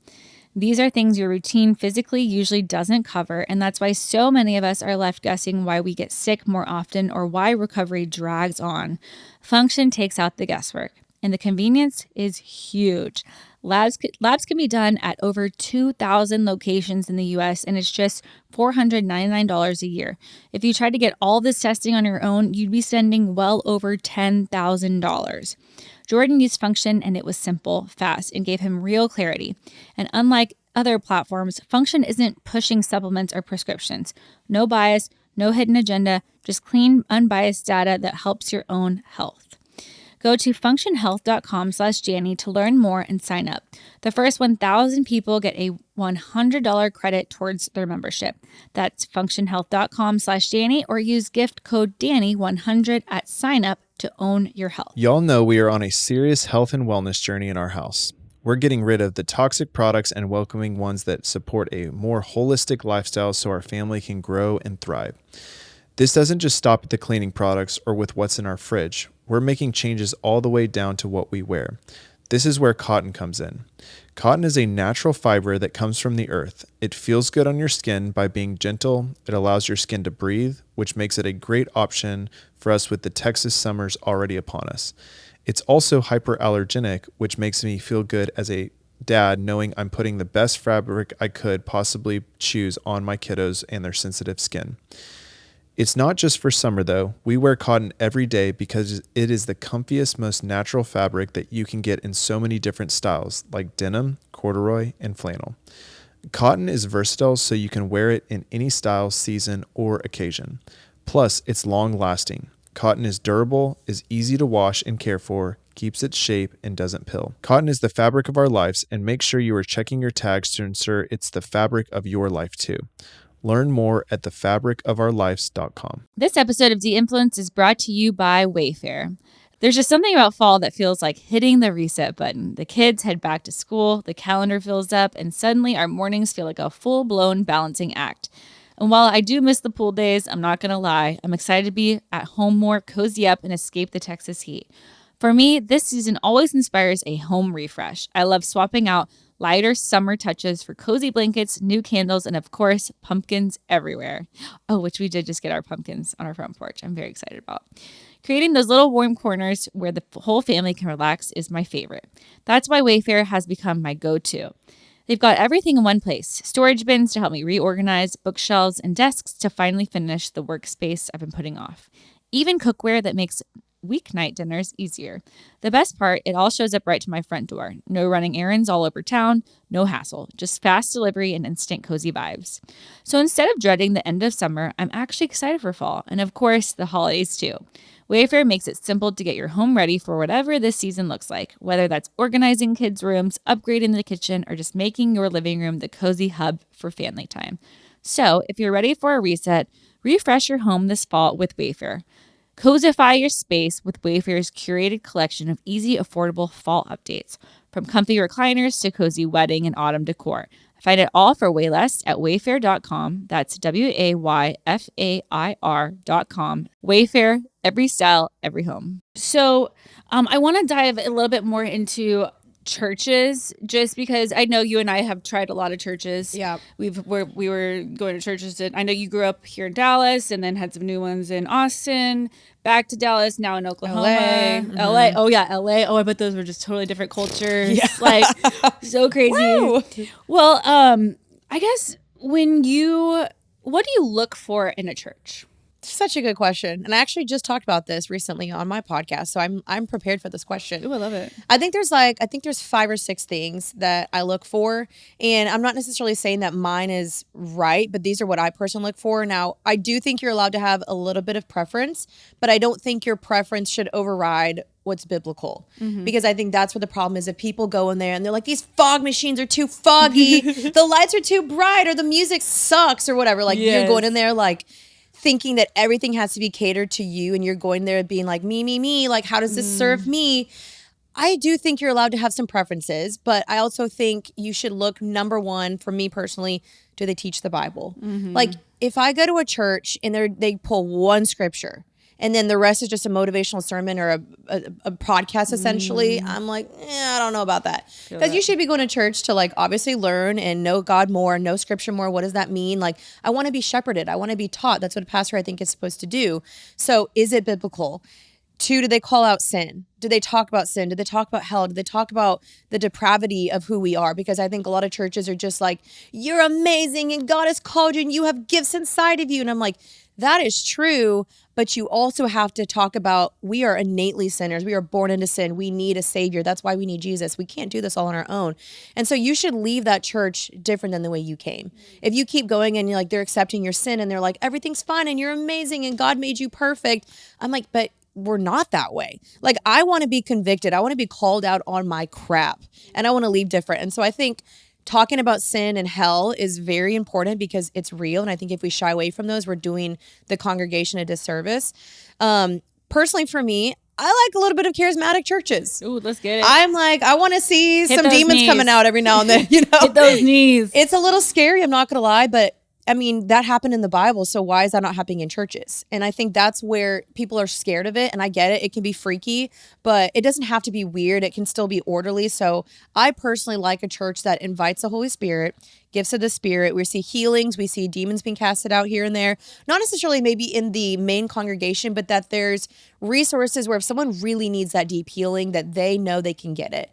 These are things your routine physically usually doesn't cover, and that's why so many of us are left guessing why we get sick more often or why recovery drags on. Function takes out the guesswork, and the convenience is huge. Labs can be done at over 2,000 locations in the U.S., and it's just $499 a year. If you tried to get all this testing on your own, you'd be spending well over $10,000. Jordan used Function, and it was simple, fast, and gave him real clarity. And unlike other platforms, Function isn't pushing supplements or prescriptions. No bias, no hidden agenda, just clean, unbiased data that helps your own health. Go to functionhealth.com/Janny to learn more and sign up. The first 1,000 people get a $100 credit towards their membership. That's functionhealth.com/Janny, or use gift code DANNY100 at sign up to own your health. Y'all know we are on a serious health and wellness journey in our house. We're getting rid of the toxic products and welcoming ones that support a more holistic lifestyle so our family can grow and thrive. This doesn't just stop at the cleaning products or with what's in our fridge. We're making changes all the way down to what we wear. This is where cotton comes in. Cotton is a natural fiber that comes from the earth. It feels good on your skin by being gentle. It allows your skin to breathe, which makes it a great option for us with the Texas summers already upon us. It's also hyperallergenic, which makes me feel good as a dad knowing I'm putting the best fabric I could possibly choose on my kiddos and their sensitive skin. It's not just for summer though. We wear cotton every day because it is the comfiest, most natural fabric that you can get in so many different styles like denim, corduroy, and flannel. Cotton is versatile so you can wear it in any style, season, or occasion. Plus, it's long lasting. Cotton is durable, is easy to wash and care for, keeps its shape, and doesn't pill. Cotton is the fabric of our lives, and make sure you are checking your tags to ensure it's the fabric of your life too. Learn more at thefabricofourlives.com. This episode of De-Influence is brought to you by Wayfair. There's just something about fall that feels like hitting the reset button. The kids head back to school, the calendar fills up, and suddenly our mornings feel like a full-blown balancing act. And while I do miss the pool days, I'm not going to lie, I'm excited to be at home more, cozy up, and escape the Texas heat. For me, this season always inspires a home refresh. I love swapping out lighter summer touches for cozy blankets, new candles, and of course, pumpkins everywhere. Oh, which we did just get our pumpkins on our front porch. I'm very excited about. Creating those little warm corners where the whole family can relax is my favorite. That's why Wayfair has become my go-to. They've got everything in one place. Storage bins to help me reorganize, bookshelves, and desks to finally finish the workspace I've been putting off. Even cookware that makes weeknight dinners easier. The best part, it all shows up right to my front door. No running errands all over town, no hassle, just fast delivery and instant cozy vibes. So instead of dreading the end of summer, I'm actually excited for fall, and of course, the holidays too. Wayfair makes it simple to get your home ready for whatever this season looks like, whether that's organizing kids' rooms, upgrading the kitchen, or just making your living room the cozy hub for family time. So, if you're ready for a reset, refresh your home this fall with Wayfair. Cozify your space with Wayfair's curated collection of easy, affordable fall updates, from comfy recliners to cozy wedding and autumn decor. Find it all for way less at wayfair.com. That's Wayfair.com. Wayfair, every style, every home. So I want to dive a little bit more into churches, just because I know you and I have tried a lot of churches. Yeah. We were going to churches I know you grew up here in Dallas and then had some new ones in Austin, back to Dallas, now in Oklahoma. LA. Oh yeah, LA. Oh, I bet those were just totally different cultures. Yeah. Like so crazy. Woo. Well, I guess what do you look for in a church? Such a good question. And I actually just talked about this recently on my podcast. So I'm prepared for this question. Oh, I love it. I think there's 5 or 6 things that I look for. And I'm not necessarily saying that mine is right, but these are what I personally look for. Now, I do think you're allowed to have a little bit of preference, but I don't think your preference should override what's biblical. Because I think that's what the problem is. If people go in there and they're like, these fog machines are too foggy, the lights are too bright, or the music sucks, or whatever. Like you're going in there like thinking that everything has to be catered to you, and you're going there being like, me, like, how does this serve me? I do think you're allowed to have some preferences, but I also think you should look, number one, for me personally, do they teach the Bible? Like, if I go to a church and they pull one scripture, and then the rest is just a motivational sermon or a podcast, essentially, I'm like, I don't know about that. Because you should be going to church to, like, obviously learn and know God more, know scripture more. What does that mean? Like, I want to be shepherded. I want to be taught. That's what a pastor, I think, is supposed to do. So is it biblical? 2, do they call out sin? Do they talk about sin? Do they talk about hell? Do they talk about the depravity of who we are? Because I think a lot of churches are just like, you're amazing and God has called you and you have gifts inside of you. And I'm like, that is true, but you also have to talk about we are innately sinners. We are born into sin. We need a savior. That's why we need Jesus. We can't do this all on our own. And so you should leave that church different than the way you came. If you keep going and you're like, they're accepting your sin and they're like, everything's fine and you're amazing and God made you perfect. I'm like, but we're not that way. Like, I want to be convicted. I want to be called out on my crap, and I want to leave different. And so I think talking about sin and hell is very important because it's real. And I think if we shy away from those, we're doing the congregation a disservice. Personally, for me, I like a little bit of charismatic churches. Ooh, let's get it. I'm like, I want to see Hit some those demons knees. coming out every now and then, you know? Hit those knees. It's a little scary, I'm not going to lie, but I mean, that happened in the Bible, so why is that not happening in churches? And I think that's where people are scared of it, and I get it. It can be freaky, but it doesn't have to be weird. It can still be orderly. So I personally like a church that invites the Holy Spirit, gifts of the Spirit. We see healings. We see demons being casted out here and there. Not necessarily maybe in the main congregation, but that there's resources where if someone really needs that deep healing, that they know they can get it.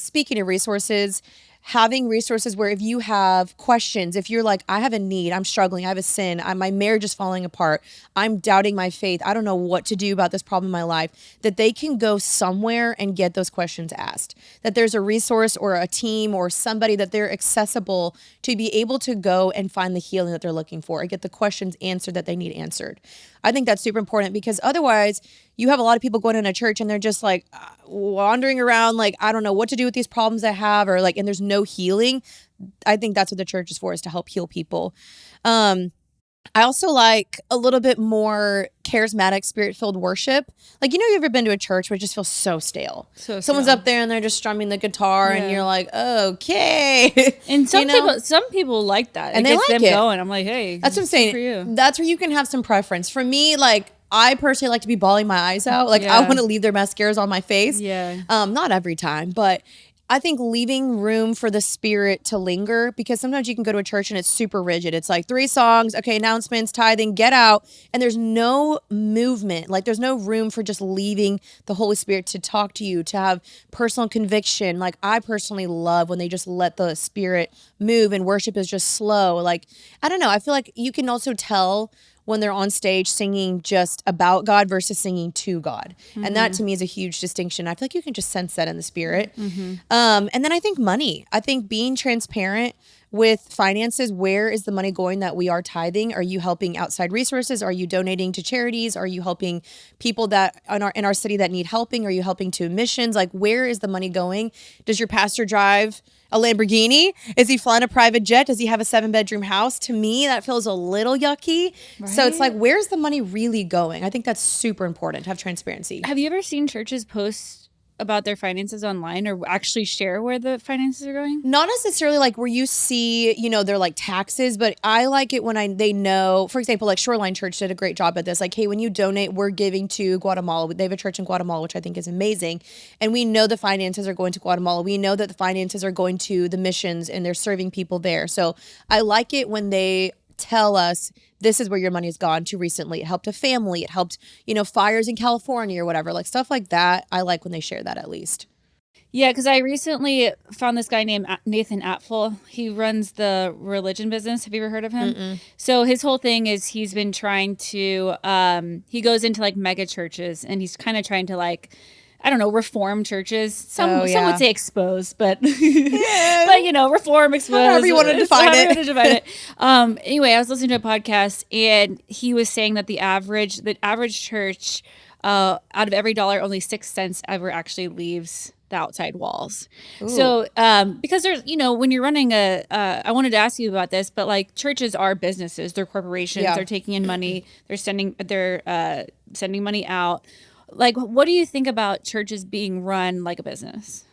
Speaking of resources, having resources where if you have questions, if you're like, I have a need, I'm struggling, I have a sin, my marriage is falling apart, I'm doubting my faith, I don't know what to do about this problem in my life, that they can go somewhere and get those questions asked. That there's a resource or a team or somebody that they're accessible to be able to go and find the healing that they're looking for and get the questions answered that they need answered. I think that's super important because otherwise you have a lot of people going in a church and they're just like wandering around like, I don't know what to do with these problems I have, or like, and there's no healing. I think that's what the church is for, is to help heal people. I also like a little bit more charismatic, spirit-filled worship. Like, you know, you've ever been to a church where it just feels so stale. Someone's up there and they're just strumming the guitar and you're like, okay. And some people like that. And it they gets like them it. going. I'm like, hey, That's what I'm saying. For you. That's where you can have some preference. For me, like, I personally like to be bawling my eyes out. Like, I want to leave their mascaras on my face. Yeah. Not every time, but I think leaving room for the Spirit to linger, because sometimes you can go to a church and it's super rigid. It's like 3 songs, okay, announcements, tithing, get out. And there's no movement. Like, there's no room for just leaving the Holy Spirit to talk to you, to have personal conviction. Like, I personally love when they just let the Spirit move and worship is just slow. Like, I don't know. I feel like you can also tell when they're on stage singing just about God versus singing to God. Mm-hmm. And that to me is a huge distinction. I feel like you can just sense that in the Spirit. Mm-hmm. And then I think money. I think being transparent with finances, where is the money going that we are tithing? Are you helping outside resources? Are you donating to charities? Are you helping people that in our city that need helping? Are you helping to missions? Like, where is the money going? Does your pastor drive a Lamborghini? Is he flying a private jet? Does he have a 7-bedroom house? To me, that feels a little yucky. Right? So it's like, where's the money really going? I think that's super important to have transparency. Have you ever seen churches post about their finances online or actually share where the finances are going? Not necessarily like where you see, they're like taxes, but I like it when they know, for example, like Shoreline Church did a great job at this. Like, hey, when you donate, we're giving to Guatemala. They have a church in Guatemala, which I think is amazing. And we know the finances are going to Guatemala. We know that the finances are going to the missions and they're serving people there. So I like it when they tell us this is where your money has gone to recently. It helped a family. It helped, fires in California or whatever, like stuff like that. I like when they share that at least. Yeah, because I recently found this guy named Nathan Apfel. He runs the religion business. Have you ever heard of him? Mm-mm. So his whole thing is he's been trying to, he goes into like mega churches and he's kind of trying to like, I don't know, reform churches. Some would say expose, but reform, expose. However you want to define it. Anyway, I was listening to a podcast and he was saying that the average church, out of every dollar, only 6 cents ever actually leaves the outside walls. Ooh. So, because there's, when you're running I wanted to ask you about this, but like churches are businesses, they're corporations, they're taking in money, they're sending money out. Like, what do you think about churches being run like a business?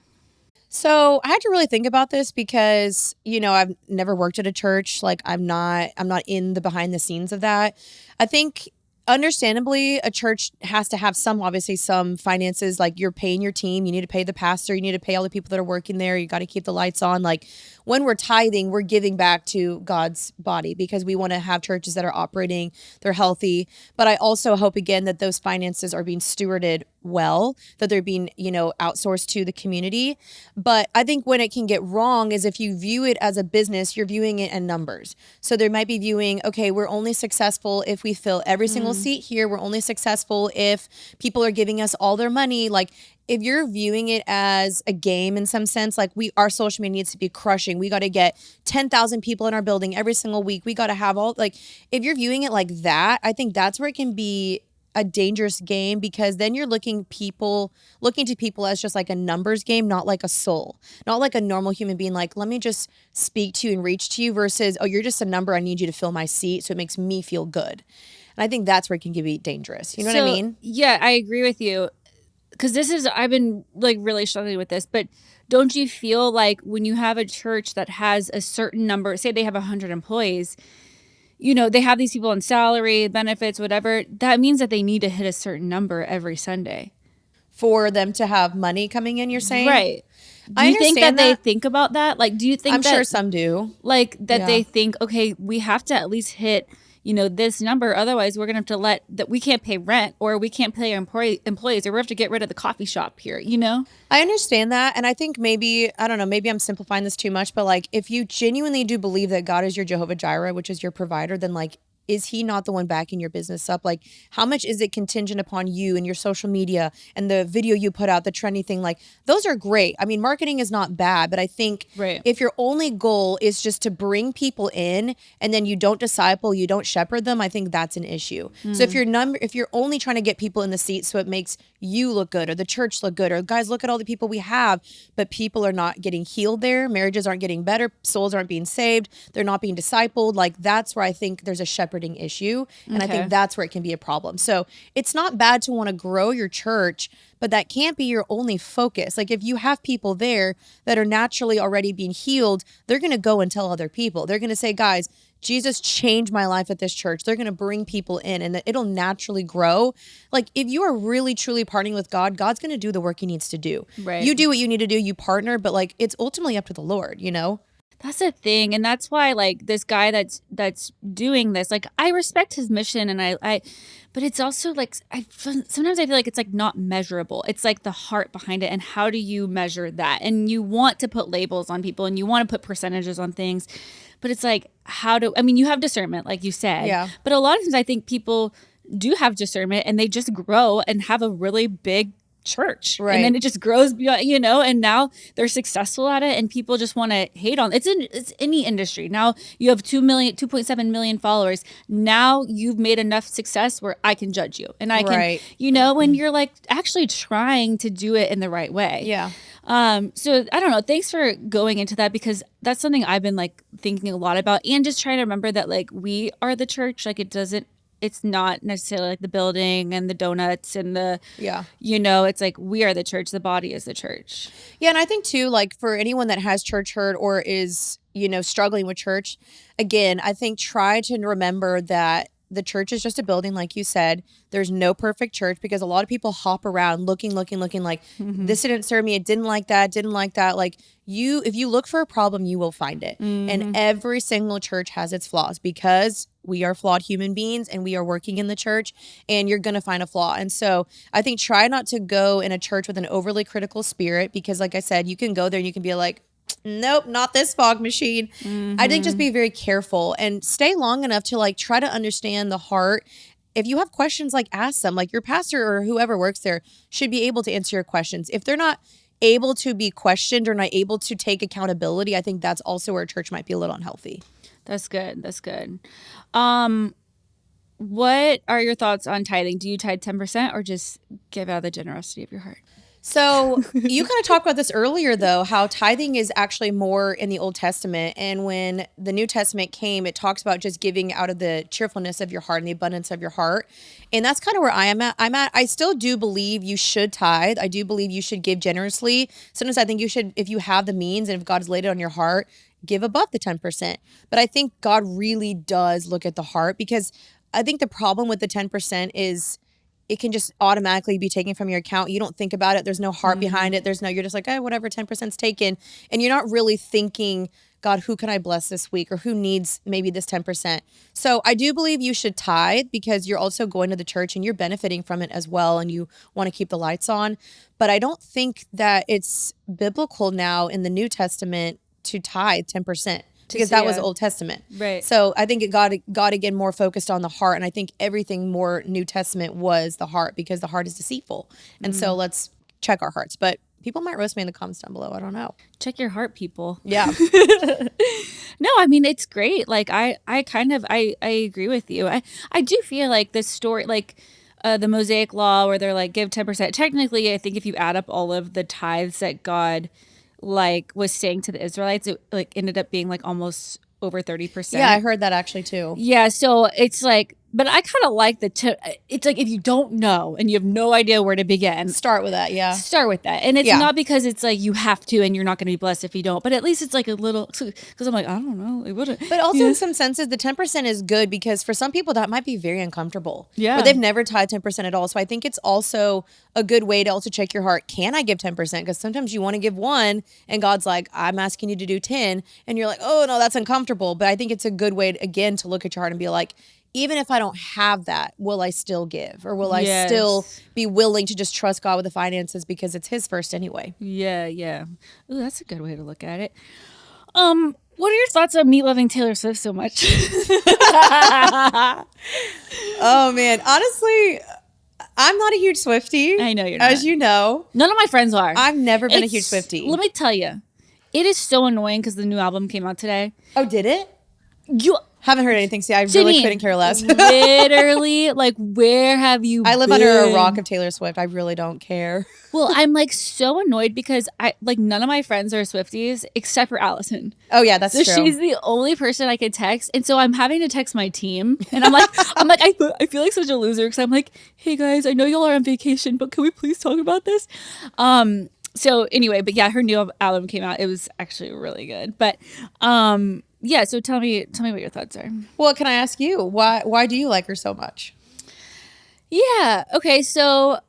So I had to really think about this because, I've never worked at a church. Like, I'm not in the behind the scenes of that. I think understandably, a church has to have obviously some finances. Like, you're paying your team, you need to pay the pastor, you need to pay all the people that are working there. You got to keep the lights on. Like, when we're tithing, we're giving back to God's body because we want to have churches that are operating, they're healthy. But I also hope, again, that those finances are being stewarded well, that they're being, outsourced to the community. But I think when it can get wrong is if you view it as a business, you're viewing it in numbers. So there might be viewing, okay, we're only successful if we fill every single seat here. We're only successful if people are giving us all their money. Like, if you're viewing it as a game in some sense, like our social media needs to be crushing. We got to get 10,000 people in our building every single week. We got to have if you're viewing it like that, I think that's where it can be a dangerous game because then you're looking to people as just like a numbers game, not like a soul, not like a normal human being. Like, let me just speak to you and reach to you versus, oh, you're just a number. I need you to fill my seat. So it makes me feel good. And I think that's where it can be dangerous. You know what I mean? Yeah, I agree with you. Because I've been like really struggling with this, but don't you feel like when you have a church that has a certain number, say they have 100 employees, they have these people on salary, benefits, whatever, that means that they need to hit a certain number every Sunday. For them to have money coming in, you're saying? Right. Do you think that they think about that? Like, do you think I'm sure some do. Like, that they think, okay, we have to at least hit this number. Otherwise, we're going to have to we can't pay rent or we can't pay our employees or we have to get rid of the coffee shop here, I understand that. And I think maybe I'm simplifying this too much, but like if you genuinely do believe that God is your Jehovah Jireh, which is your provider, then like, is he not the one backing your business up? Like, how much is it contingent upon you and your social media and the video you put out, the trendy thing? Like, those are great. I mean, marketing is not bad, but I think if your only goal is just to bring people in and then you don't disciple, you don't shepherd them, I think that's an issue. So if you're only trying to get people in the seat so it makes you look good or the church look good or guys, look at all the people we have, but people are not getting healed there, marriages aren't getting better, souls aren't being saved, they're not being discipled, like that's where I think there's a shepherding issue. And I think that's where it can be a problem. So it's not bad to want to grow your church, but that can't be your only focus. Like if you have people there that are naturally already being healed, they're going to go and tell other people. They're going to say, guys, Jesus changed my life at this church. They're going to bring people in and it'll naturally grow. Like if you are really, truly partnering with God, God's going to do the work he needs to do. Right. You do what you need to do. You partner, but like it's ultimately up to the Lord, That's the thing. And that's why like this guy that's doing this, like I respect his mission and I but it's also like sometimes I feel like it's like not measurable. It's like the heart behind it and how do you measure that? And you want to put labels on people and you want to put percentages on things. But it's like you have discernment like you said. Yeah. But a lot of times I think people do have discernment and they just grow and have a really big church. Right. And then it just grows beyond, and now they're successful at it and people just want to hate on it's any industry. Now you have 2.7 million followers. Now you've made enough success where I can judge you and I can, when you're like actually trying to do it in the right way. Yeah. So I don't know. Thanks for going into that because that's something I've been like thinking a lot about and just trying to remember that like we are the church. Like it's not necessarily like the building and the donuts and it's like we are the church. The body is the church. Yeah. And I think too, like for anyone that has church hurt or is, struggling with church, again, I think try to remember that the church is just a building, like you said. There's no perfect church because a lot of people hop around looking like this didn't serve me. It didn't like that. Like if you look for a problem, you will find it. And every single church has its flaws because we are flawed human beings and we are working in the church and you're going to find a flaw. And so I think try not to go in a church with an overly critical spirit because like I said, you can go there and you can be like, nope, not this fog machine. I think just be very careful and stay long enough to like try to understand the heart. If you have questions, like ask them. Like your pastor or whoever works there should be able to answer your questions. If they're not able to be questioned or not able to take accountability, I think that's also where a church might be a little unhealthy. That's good. What are your thoughts on tithing? Do you tithe 10% or just give out of the generosity of your heart? So you kind of talked about this earlier, though, how tithing is actually more in the Old Testament. And when the New Testament came, it talks about just giving out of the cheerfulness of your heart and the abundance of your heart. And that's kind of where I am at. I still do believe you should tithe. I do believe you should give generously. Sometimes I think you should, if you have the means and if God has laid it on your heart, give above the 10%. But I think God really does look at the heart because I think the problem with the 10% is it can just automatically be taken from your account. You don't think about it. There's no heart behind it. You're just like, oh, whatever, 10%'s taken. And you're not really thinking, God, who can I bless this week? Or who needs maybe this 10%? So I do believe you should tithe because you're also going to the church and you're benefiting from it as well. And you want to keep the lights on. But I don't think that it's biblical now in the New Testament to tithe 10%. Because that was Old Testament. Right. So I think it got again more focused on the heart. And I think everything more New Testament was the heart because the heart is deceitful. And so let's check our hearts. But people might roast me in the comments down below. I don't know. Check your heart, people. Yeah. No, I mean, it's great. Like I agree with you. I do feel like this story, like the Mosaic law where they're like, give 10%. Technically, I think if you add up all of the tithes that God like was saying to the Israelites, it like ended up being like almost over 30%. Yeah, I heard that actually too. Yeah, so it's like, but I kind of like it's like if you don't know and you have no idea where to begin. Start with that, yeah. Start with that. And it's not because it's like you have to and you're not going to be blessed if you don't, but at least it's like a little, because I'm like, I don't know. It wouldn't. But also in some senses, the 10% is good because for some people that might be very uncomfortable. Yeah. But they've never tithed 10% at all. So I think it's also a good way to also check your heart. Can I give 10%? Because sometimes you want to give 1 and God's like, I'm asking you to do 10. And you're like, oh no, that's uncomfortable. But I think it's a good way, again, to look at your heart and be like, even if I don't have that, will I still give? Or will I still be willing to just trust God with the finances because it's his first anyway? Yeah. Ooh, that's a good way to look at it. What are your thoughts on me loving Taylor Swift so much? Oh man, honestly, I'm not a huge Swiftie. I know you're not. As you know. None of my friends are. I've never been a huge Swiftie. Let me tell you, it is so annoying because the new album came out today. Oh, did it? You haven't heard anything. See, I really couldn't care less. Literally, like, where have you been? I live under a rock of Taylor Swift. I really don't care. Well, I'm like so annoyed because none of my friends are Swifties except for Allison. Oh yeah, that's true. So she's the only person I could text, and so I'm having to text my team, and I feel like such a loser because I'm like, hey guys, I know y'all are on vacation, but can we please talk about this? So anyway, but yeah, her new album came out. It was actually really good, but yeah. So tell me what your thoughts are. Well, can I ask you why do you like her so much? Yeah. Okay. So,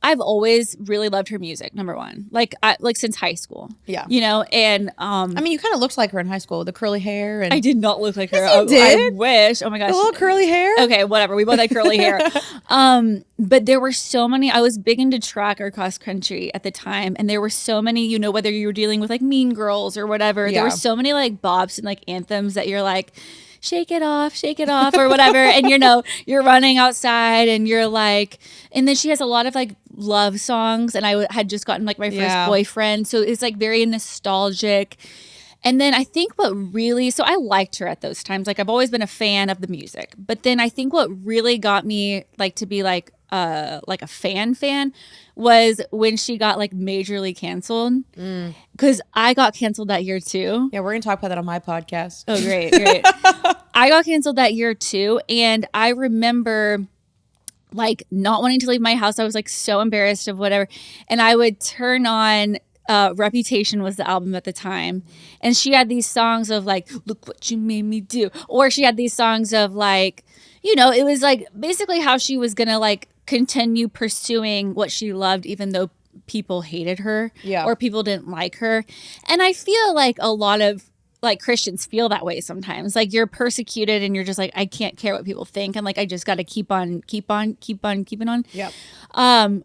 I've always really loved her music. Number one, like since high school. Yeah. And I mean, you kind of looked like her in high school with the curly hair. And I did not look like her. Yes, you did. I wish. Oh my gosh. The little curly hair. Okay, whatever. We both had curly hair. But there were so many. I was big into track or cross country at the time, and there were so many. Whether you were dealing with like Mean Girls or whatever, there were so many like bops and like anthems that you're like, shake it off or whatever. And you're running outside and you're like, and then she has a lot of like love songs. And I had just gotten like my first boyfriend. So it's like very nostalgic. And then I think so I liked her at those times. Like I've always been a fan of the music. But then I think what really got me like to be like a fan was when she got like majorly canceled. Because I got canceled that year too. Yeah, we're going to talk about that on my podcast. Oh, great. I got canceled that year too. And I remember like not wanting to leave my house. I was like so embarrassed of whatever. And I would turn on Reputation was the album at the time. And she had these songs of like, look what you made me do. Or she had these songs of like, it was like basically how she was going to like continue pursuing what she loved, even though people hated her or people didn't like her. And I feel like a lot of like Christians feel that way sometimes. Like you're persecuted and you're just like, I can't care what people think. And like, I just got to keep on keeping on. Yep. I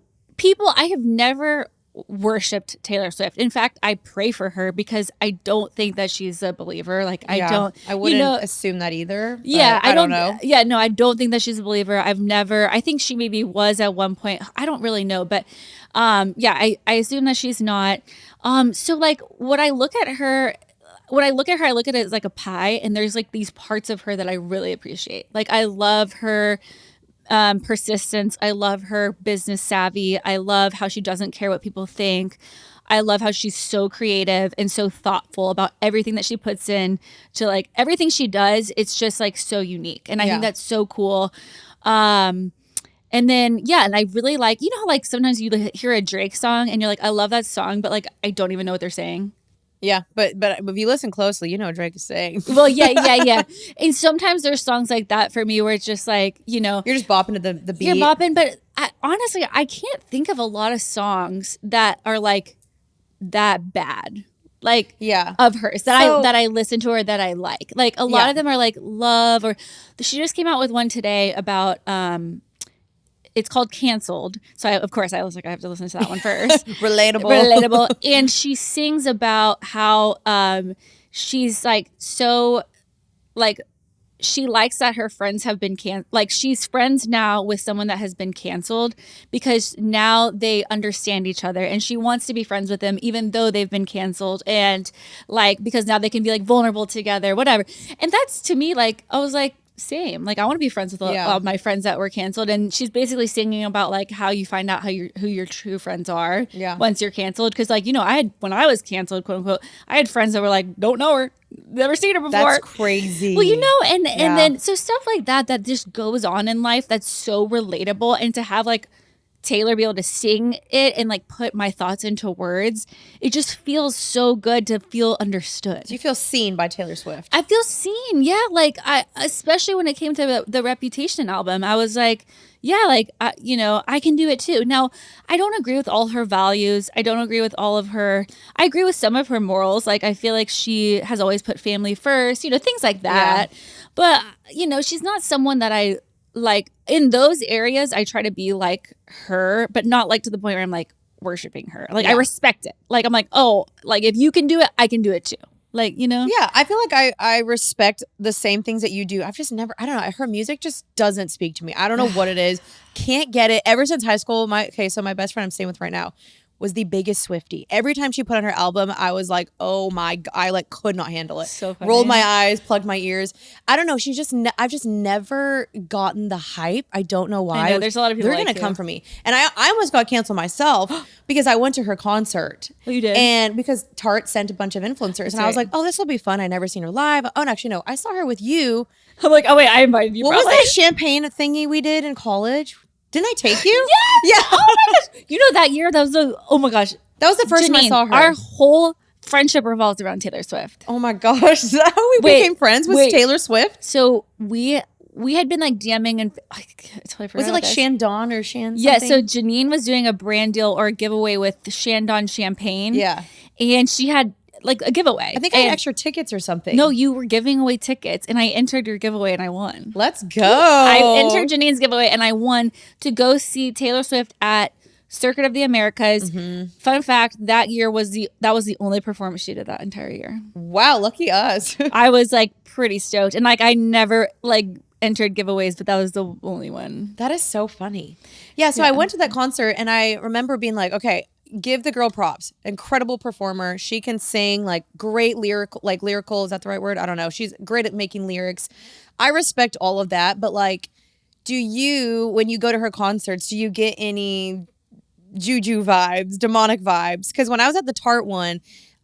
have never worshipped Taylor Swift. In fact, I pray for her because I don't think that she's a believer. Like I wouldn't assume that either. Yeah, I don't know. Yeah, no, I don't think that she's a believer. I think she maybe was at one point. I don't really know, but I assume that she's not. So like when I look at her, I look at it as like a pie, and there's like these parts of her that I really appreciate. Like I love her persistence. I love her business savvy. I love how she doesn't care what people think. I love how she's so creative and so thoughtful about everything that she puts in to like everything she does. It's just like so unique. And I think that's so cool. And then, and I really like, how like sometimes you hear a Drake song and you're like, I love that song, but like, I don't even know what they're saying. Yeah, but if you listen closely, you know what Drake is saying. Well, yeah. And sometimes there's songs like that for me where it's just like, you're just bopping to the beat. You're bopping, but honestly, I can't think of a lot of songs that are like that bad. Like of hers that I listen to or that I like. Like a lot of them are like love, or she just came out with one today about it's called Canceled. So I was like, I have to listen to that one first. Relatable. And she sings about how she's like so like she likes that her friends have been like she's friends now with someone that has been canceled because now they understand each other, and she wants to be friends with them even though they've been canceled, and like because now they can be like vulnerable together, whatever. And that's to me like I was like, same. Like I want to be friends with all of my friends that were canceled. And she's basically singing about like how you find out who your true friends are once you're canceled. Because like when I was canceled, quote unquote, I had friends that were like, don't know her, never seen her before. That's crazy. Well, and then so stuff like that just goes on in life that's so relatable, and to have like Taylor be able to sing it and like put my thoughts into words, it just feels so good to feel understood. Do you feel seen by Taylor Swift? I feel seen, like especially when it came to the Reputation album, I was like, I can do it too. Now, I don't agree with all her values. I don't agree with all of her. I agree with some of her morals. Like I feel like she has always put family first, things like that. Yeah. But she's not someone that I like in those areas. I try to be like her, but not like to the point where I'm like worshiping her. Like I respect it. Like I'm like, oh, like if you can do it, I can do it too. Like, Yeah, I feel like I respect the same things that you do. I've just never, I don't know. Her music just doesn't speak to me. I don't know what it is. Can't get it. Ever since high school, so my best friend I'm staying with right now was the biggest Swiftie. Every time she put on her album, I was like, oh my God, I like could not handle it. So funny. Rolled my eyes, plugged my ears. I don't know. I've just never gotten the hype. I don't know why. I know, there's a lot of people They're going to come for me. And I almost got canceled myself because I went to her concert. Oh, you did? And because Tarte sent a bunch of influencers. And I was like, oh, this will be fun. I never seen her live. Oh, and actually, no. I saw her with you. I'm like, oh wait, I invited you. What was that champagne thingy we did in college? Didn't I take you? Yes! Yeah. Oh my gosh. That year, that was oh my gosh. That was the first time I saw her. Our whole friendship revolves around Taylor Swift. Oh my gosh. Is that how we became friends with Taylor Swift? So we had been like DMing and I totally forgot. Was it like Shandon or Shan something? Yeah, so Jeanine was doing a brand deal or a giveaway with Shandon Champagne. Yeah. And she had like a giveaway. I think I had extra tickets or something. No, you were giving away tickets and I entered your giveaway and I won. Let's go. I entered Janine's giveaway and I won to go see Taylor Swift at Circuit of the Americas. Fun fact, that was the only performance she did that entire year. Wow, lucky us. I was like pretty stoked. And like I never like entered giveaways, but that was the only one. That is so funny. Yeah, so I went to that concert and I remember being like, okay, give the girl props. Incredible performer. She can sing, like great lyrical, is that the right word? I don't know. She's great at making lyrics. I respect all of that, but like, do you, when you go to her concerts, do you get any juju vibes, demonic vibes? Because when I was at the Tart one,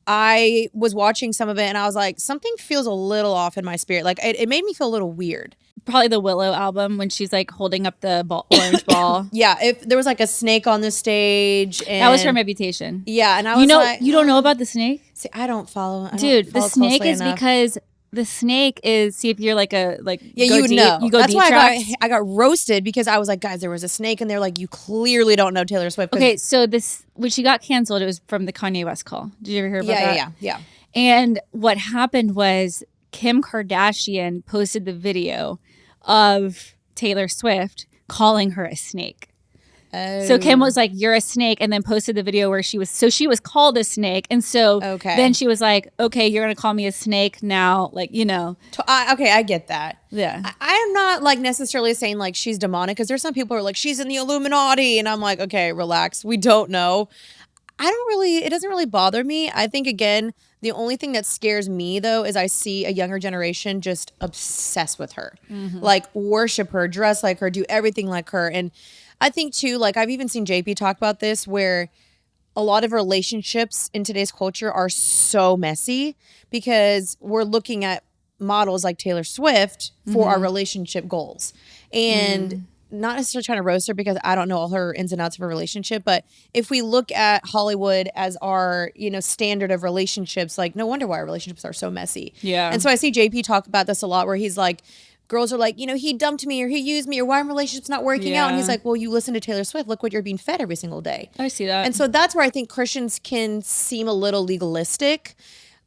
I was watching some of it and I was like, something feels a little off in my spirit. Like it made me feel a little weird. Probably the Willow album when she's like holding up the orange ball. Yeah, if there was like a snake on the stage. And that was her reputation. Yeah, and I was like, you don't know about the snake? See, I don't follow. Dude, the snake is enough. Because the snake is, see if you're like yeah, you would know. You go That's deep why tracks. I got roasted because I was like, guys, there was a snake, and they're like, you clearly don't know Taylor Swift. Okay, so when she got canceled, it was from the Kanye West call. Did you ever hear about that? Yeah. And what happened was Kim Kardashian posted the video of Taylor Swift calling her a snake. Oh. So Kim was like, "You're a snake," and then posted the video where she was called a snake, and so then she was like, "Okay, you're gonna call me a snake now," like Okay, I get that. Yeah, I am not like necessarily saying like she's demonic because there's some people who are like she's in the Illuminati, and I'm like, okay, relax. We don't know. It doesn't really bother me. I think again, the only thing that scares me though is I see a younger generation just obsessed with her, like worship her, dress like her, do everything like her, and I think too, like I've even seen JP talk about this where a lot of relationships in today's culture are so messy because we're looking at models like Taylor Swift for our relationship goals. And not necessarily trying to roast her because I don't know all her ins and outs of her relationship, but if we look at Hollywood as our, standard of relationships, like no wonder why our relationships are so messy. Yeah. And so I see JP talk about this a lot where he's like, girls are like, he dumped me or he used me or why are relationships not working out? And he's like, well, you listen to Taylor Swift. Look what you're being fed every single day. I see that. And so that's where I think Christians can seem a little legalistic,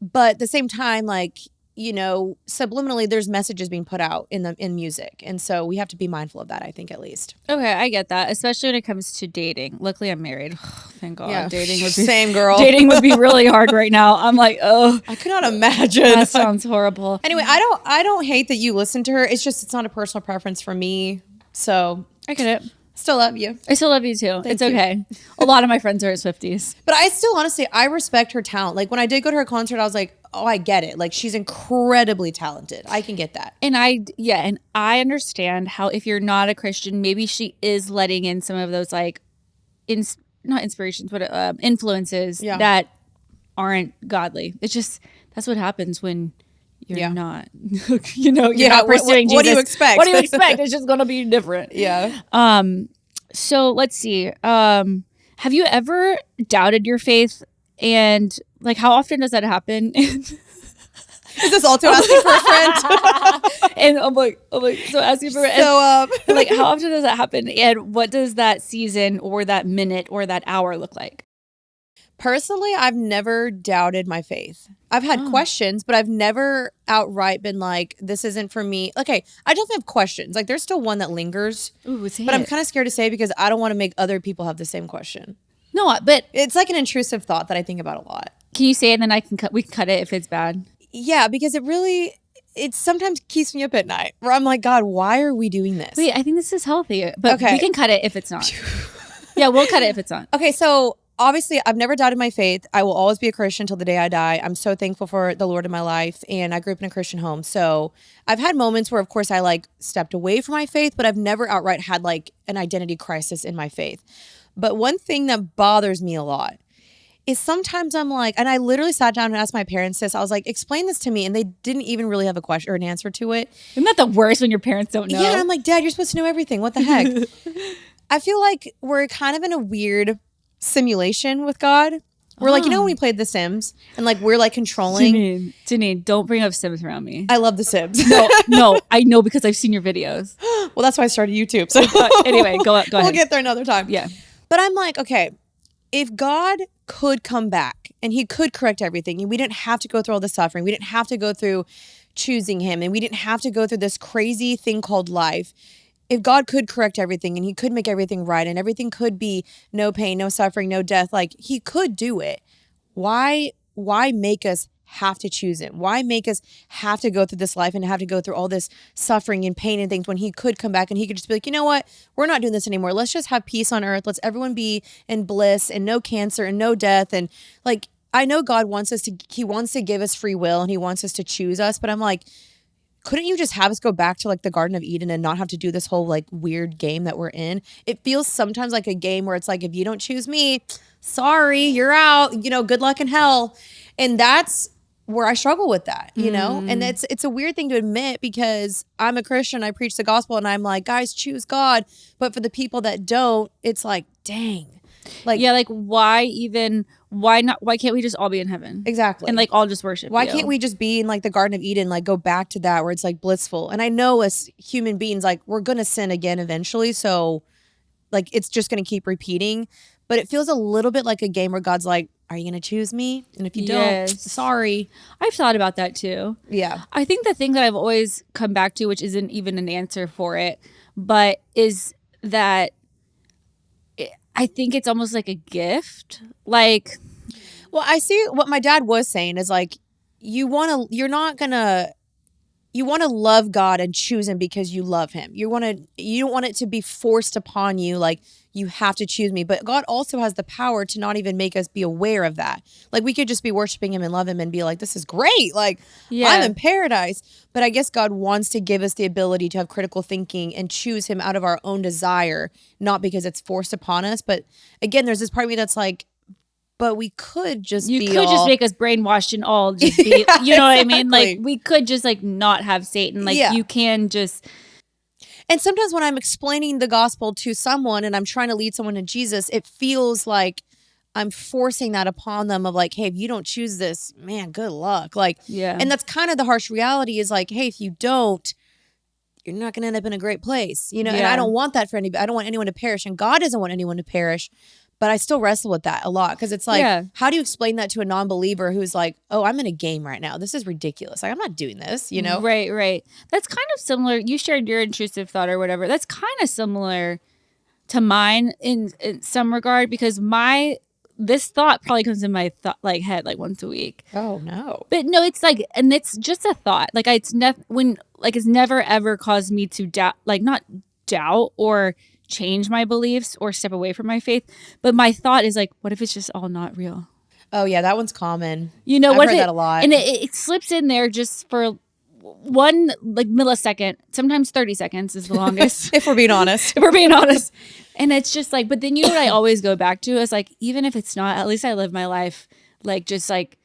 but at the same time, like, subliminally there's messages being put out in music. And so we have to be mindful of that, I think, at least. Okay, I get that, especially when it comes to dating. Luckily, I'm married. Thank God. Yeah. Dating would be Same girl. Dating would be really hard right now. I'm like, oh, I could not imagine. that sounds horrible. Anyway, I don't hate that you listen to her. It's not a personal preference for me. So I get it. Still love you. I still love you too. Thank it's you. okay. A lot of my friends are Swifties. But I still, honestly, I respect her talent. Like when I did go to her concert, I was like, oh, I get it. Like she's incredibly talented. I can get that. And I understand how if you're not a Christian, maybe she is letting in some of those like, not inspirations, but influences that aren't godly. It's just, that's what happens when you're not, you're not pursuing Jesus. What do you expect? What do you expect? It's just going to be different. Yeah. So let's see. Have you ever doubted your faith? And like, how often does that happen? Is this also asking for a friend? And I'm like, so asking for a friend. So, like, how often does that happen? And what does that season or that minute or that hour look like? Personally, I've never doubted my faith. I've had questions, but I've never outright been like, this isn't for me. Okay, I definitely have questions. Like, there's still one that lingers. Ooh, but I'm kind of scared to say because I don't want to make other people have the same question. No, but it's like an intrusive thought that I think about a lot. Can you say it and then we can cut it if it's bad? Yeah, because it sometimes keeps me up at night where I'm like, God, why are we doing this? Wait, I think this is healthy, but we can cut it if it's not. Yeah, we'll cut it if it's not. Okay, so obviously I've never doubted my faith. I will always be a Christian till the day I die. I'm so thankful for the Lord in my life, and I grew up in a Christian home. So I've had moments where, of course, I like stepped away from my faith, but I've never outright had like an identity crisis in my faith. But one thing that bothers me a lot is sometimes I'm like, and I literally sat down and asked my parents this. I was like, explain this to me. And they didn't even really have a question or an answer to it. Isn't that the worst when your parents don't know? Yeah, and I'm like, Dad, you're supposed to know everything. What the heck? I feel like we're kind of in a weird simulation with God. We're like, when we played The Sims and like we're like controlling. Janine, don't bring up Sims around me. I love The Sims. No, I know because I've seen your videos. Well, that's why I started YouTube. So anyway, go ahead. We'll get there another time. Yeah. But I'm like, okay, if God could come back and he could correct everything and we didn't have to go through all the suffering, we didn't have to go through choosing him and we didn't have to go through this crazy thing called life, if God could correct everything and he could make everything right and everything could be no pain, no suffering, no death, like he could do it. Why make us have to choose him? Why make us have to go through this life and have to go through all this suffering and pain and things when he could come back and he could just be like, you know what? We're not doing this anymore. Let's just have peace on earth. Let's everyone be in bliss and no cancer and no death. And like, I know God wants he wants to give us free will and he wants us to choose us. But I'm like, couldn't you just have us go back to like the Garden of Eden and not have to do this whole like weird game that we're in? It feels sometimes like a game where it's like, if you don't choose me, sorry, you're out, good luck in hell. And that's where I struggle with that, and it's a weird thing to admit because I'm a Christian, I preach the gospel and I'm like, guys, choose God. But for the people that don't, it's like, dang. Like, yeah, like why can't we just all be in heaven? Exactly. And like all just worship Why you? can't we just be in like the Garden of Eden, like go back to that where it's like blissful? And I know as human beings, like we're going to sin again eventually. So like it's just going to keep repeating. But it feels a little bit like a game where God's like, are you going to choose me? And if you don't, sorry. I've thought about that too. Yeah. I think the thing that I've always come back to, which isn't even an answer for it, but is that I think it's almost like a gift. Like, well, I see what my dad was saying is like, you want to love God and choose him because you love him. You don't want it to be forced upon you. Like you have to choose me, but God also has the power to not even make us be aware of that. Like we could just be worshiping him and love him and be like, this is great. Like I'm in paradise, but I guess God wants to give us the ability to have critical thinking and choose him out of our own desire, not because it's forced upon us. But again, there's this part of me that's like, but we could just just make us brainwashed and all just be, you know what I mean? Like we could just like not have Satan. Like you can just. And sometimes when I'm explaining the gospel to someone and I'm trying to lead someone to Jesus, it feels like I'm forcing that upon them of like, hey, if you don't choose this, man, good luck. Like, and that's kind of the harsh reality is like, hey, if you don't, you're not going to end up in a great place, and I don't want that for anybody. I don't want anyone to perish and God doesn't want anyone to perish. But I still wrestle with that a lot because it's like, how do you explain that to a non-believer who's like, oh, I'm in a game right now. This is ridiculous. Like, I'm not doing this, Right. That's kind of similar. You shared your intrusive thought or whatever. That's kind of similar to mine in some regard because this thought probably comes in my head like once a week. Oh, no. But no, it's like, and it's just a thought. Like, it's never ever caused me to doubt, like not doubt or change my beliefs or step away from my faith. But my thought is like, what if it's just all not real? Oh yeah, that one's common. I've heard that a lot. And it slips in there just for one like millisecond, sometimes 30 seconds is the longest. If we're being honest. And it's just like, but then what I always go back to is like, even if it's not, at least I live my life like just like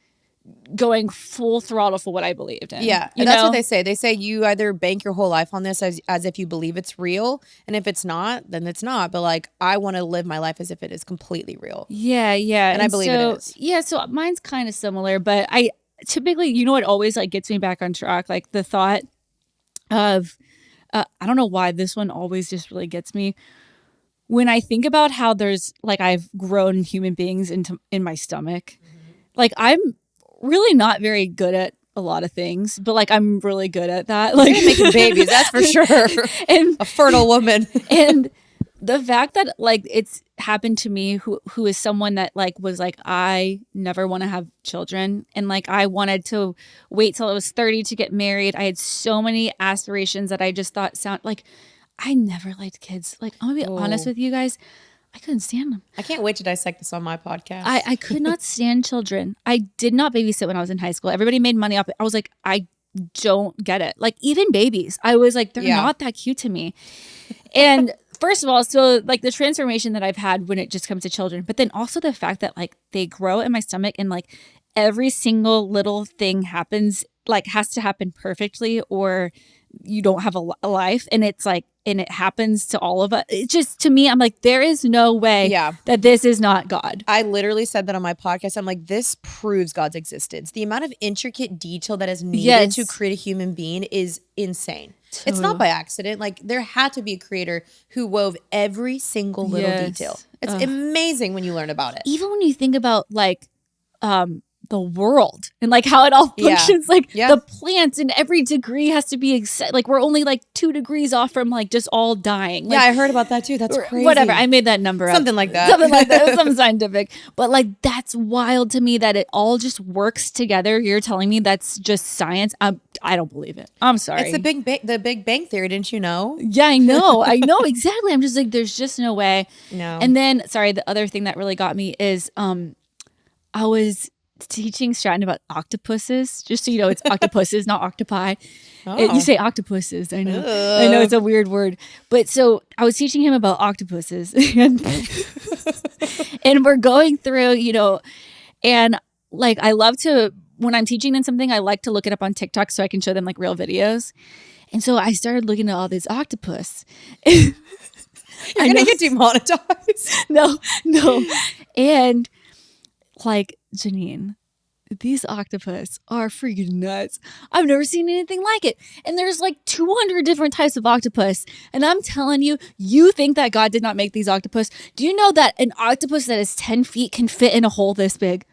going full throttle for what I believed in. Yeah. And that's what they say. They say you either bank your whole life on this as if you believe it's real. And if it's not, then it's not. But like, I want to live my life as if it is completely real. Yeah. And I believe it is. Yeah. So mine's kind of similar, but I typically, what always like gets me back on track? Like the thought of, I don't know why this one always just really gets me. When I think about how there's like, I've grown human beings in my stomach, like I'm really not very good at a lot of things, but like I'm really good at that. Like making babies, that's for sure. And a fertile woman. And the fact that like it's happened to me who is someone that like was like, I never want to have children. And like I wanted to wait till I was 30 to get married. I had so many aspirations that I just thought I never liked kids. Like I'm gonna be honest with you guys. I couldn't stand them. I can't wait to dissect this on my podcast. I could not stand children. I did not babysit when I was in high school. Everybody made money off it. I was like, I don't get it. Like even babies, I was like, they're not that cute to me. And first of all, so like the transformation that I've had when it just comes to children, but then also the fact that like they grow in my stomach and like every single little thing happens, like has to happen perfectly or you don't have a life. And it's like, and it happens to all of us. It just, to me, I'm like, there is no way that this is not God. I literally said that on my podcast. I'm like, this proves God's existence. The amount of intricate detail that is needed to create a human being is insane. It's not by accident. Like there had to be a creator who wove every single little detail. It's amazing when you learn about it. Even when you think about like the world and like how it all Yeah. functions. Like Yeah. the plants in every degree has to be like we're only like 2 degrees off from like just all dying. Like, Yeah, I heard about that too. That's crazy. whatever. I made that number up. Something like that. Something like that. Something scientific. But like that's wild to me that it all just works together. You're telling me that's just science. I don't believe it. I'm sorry. It's the Big Bang Theory, didn't you know? Yeah, I know. I know exactly. I'm just like, there's just no way. No. And then, sorry, the other thing that really got me is I was teaching Stratton about octopuses. Just so you know, it's octopuses, not octopi. You say octopuses. I know. I know it's a weird word. But so I was teaching him about octopuses. And we're going through, you know, and like I love to, when I'm teaching them something, I like to look it up on TikTok so I can show them like real videos. And so I started looking at all this octopus. You're going to get demonetized. No. And like, Jeanine, these octopus are freaking nuts. I've never seen anything like it. And there's like 200 different types of octopus. And I'm telling you, you think that God did not make these octopus. Do you know that an octopus that is 10 feet can fit in a hole this big?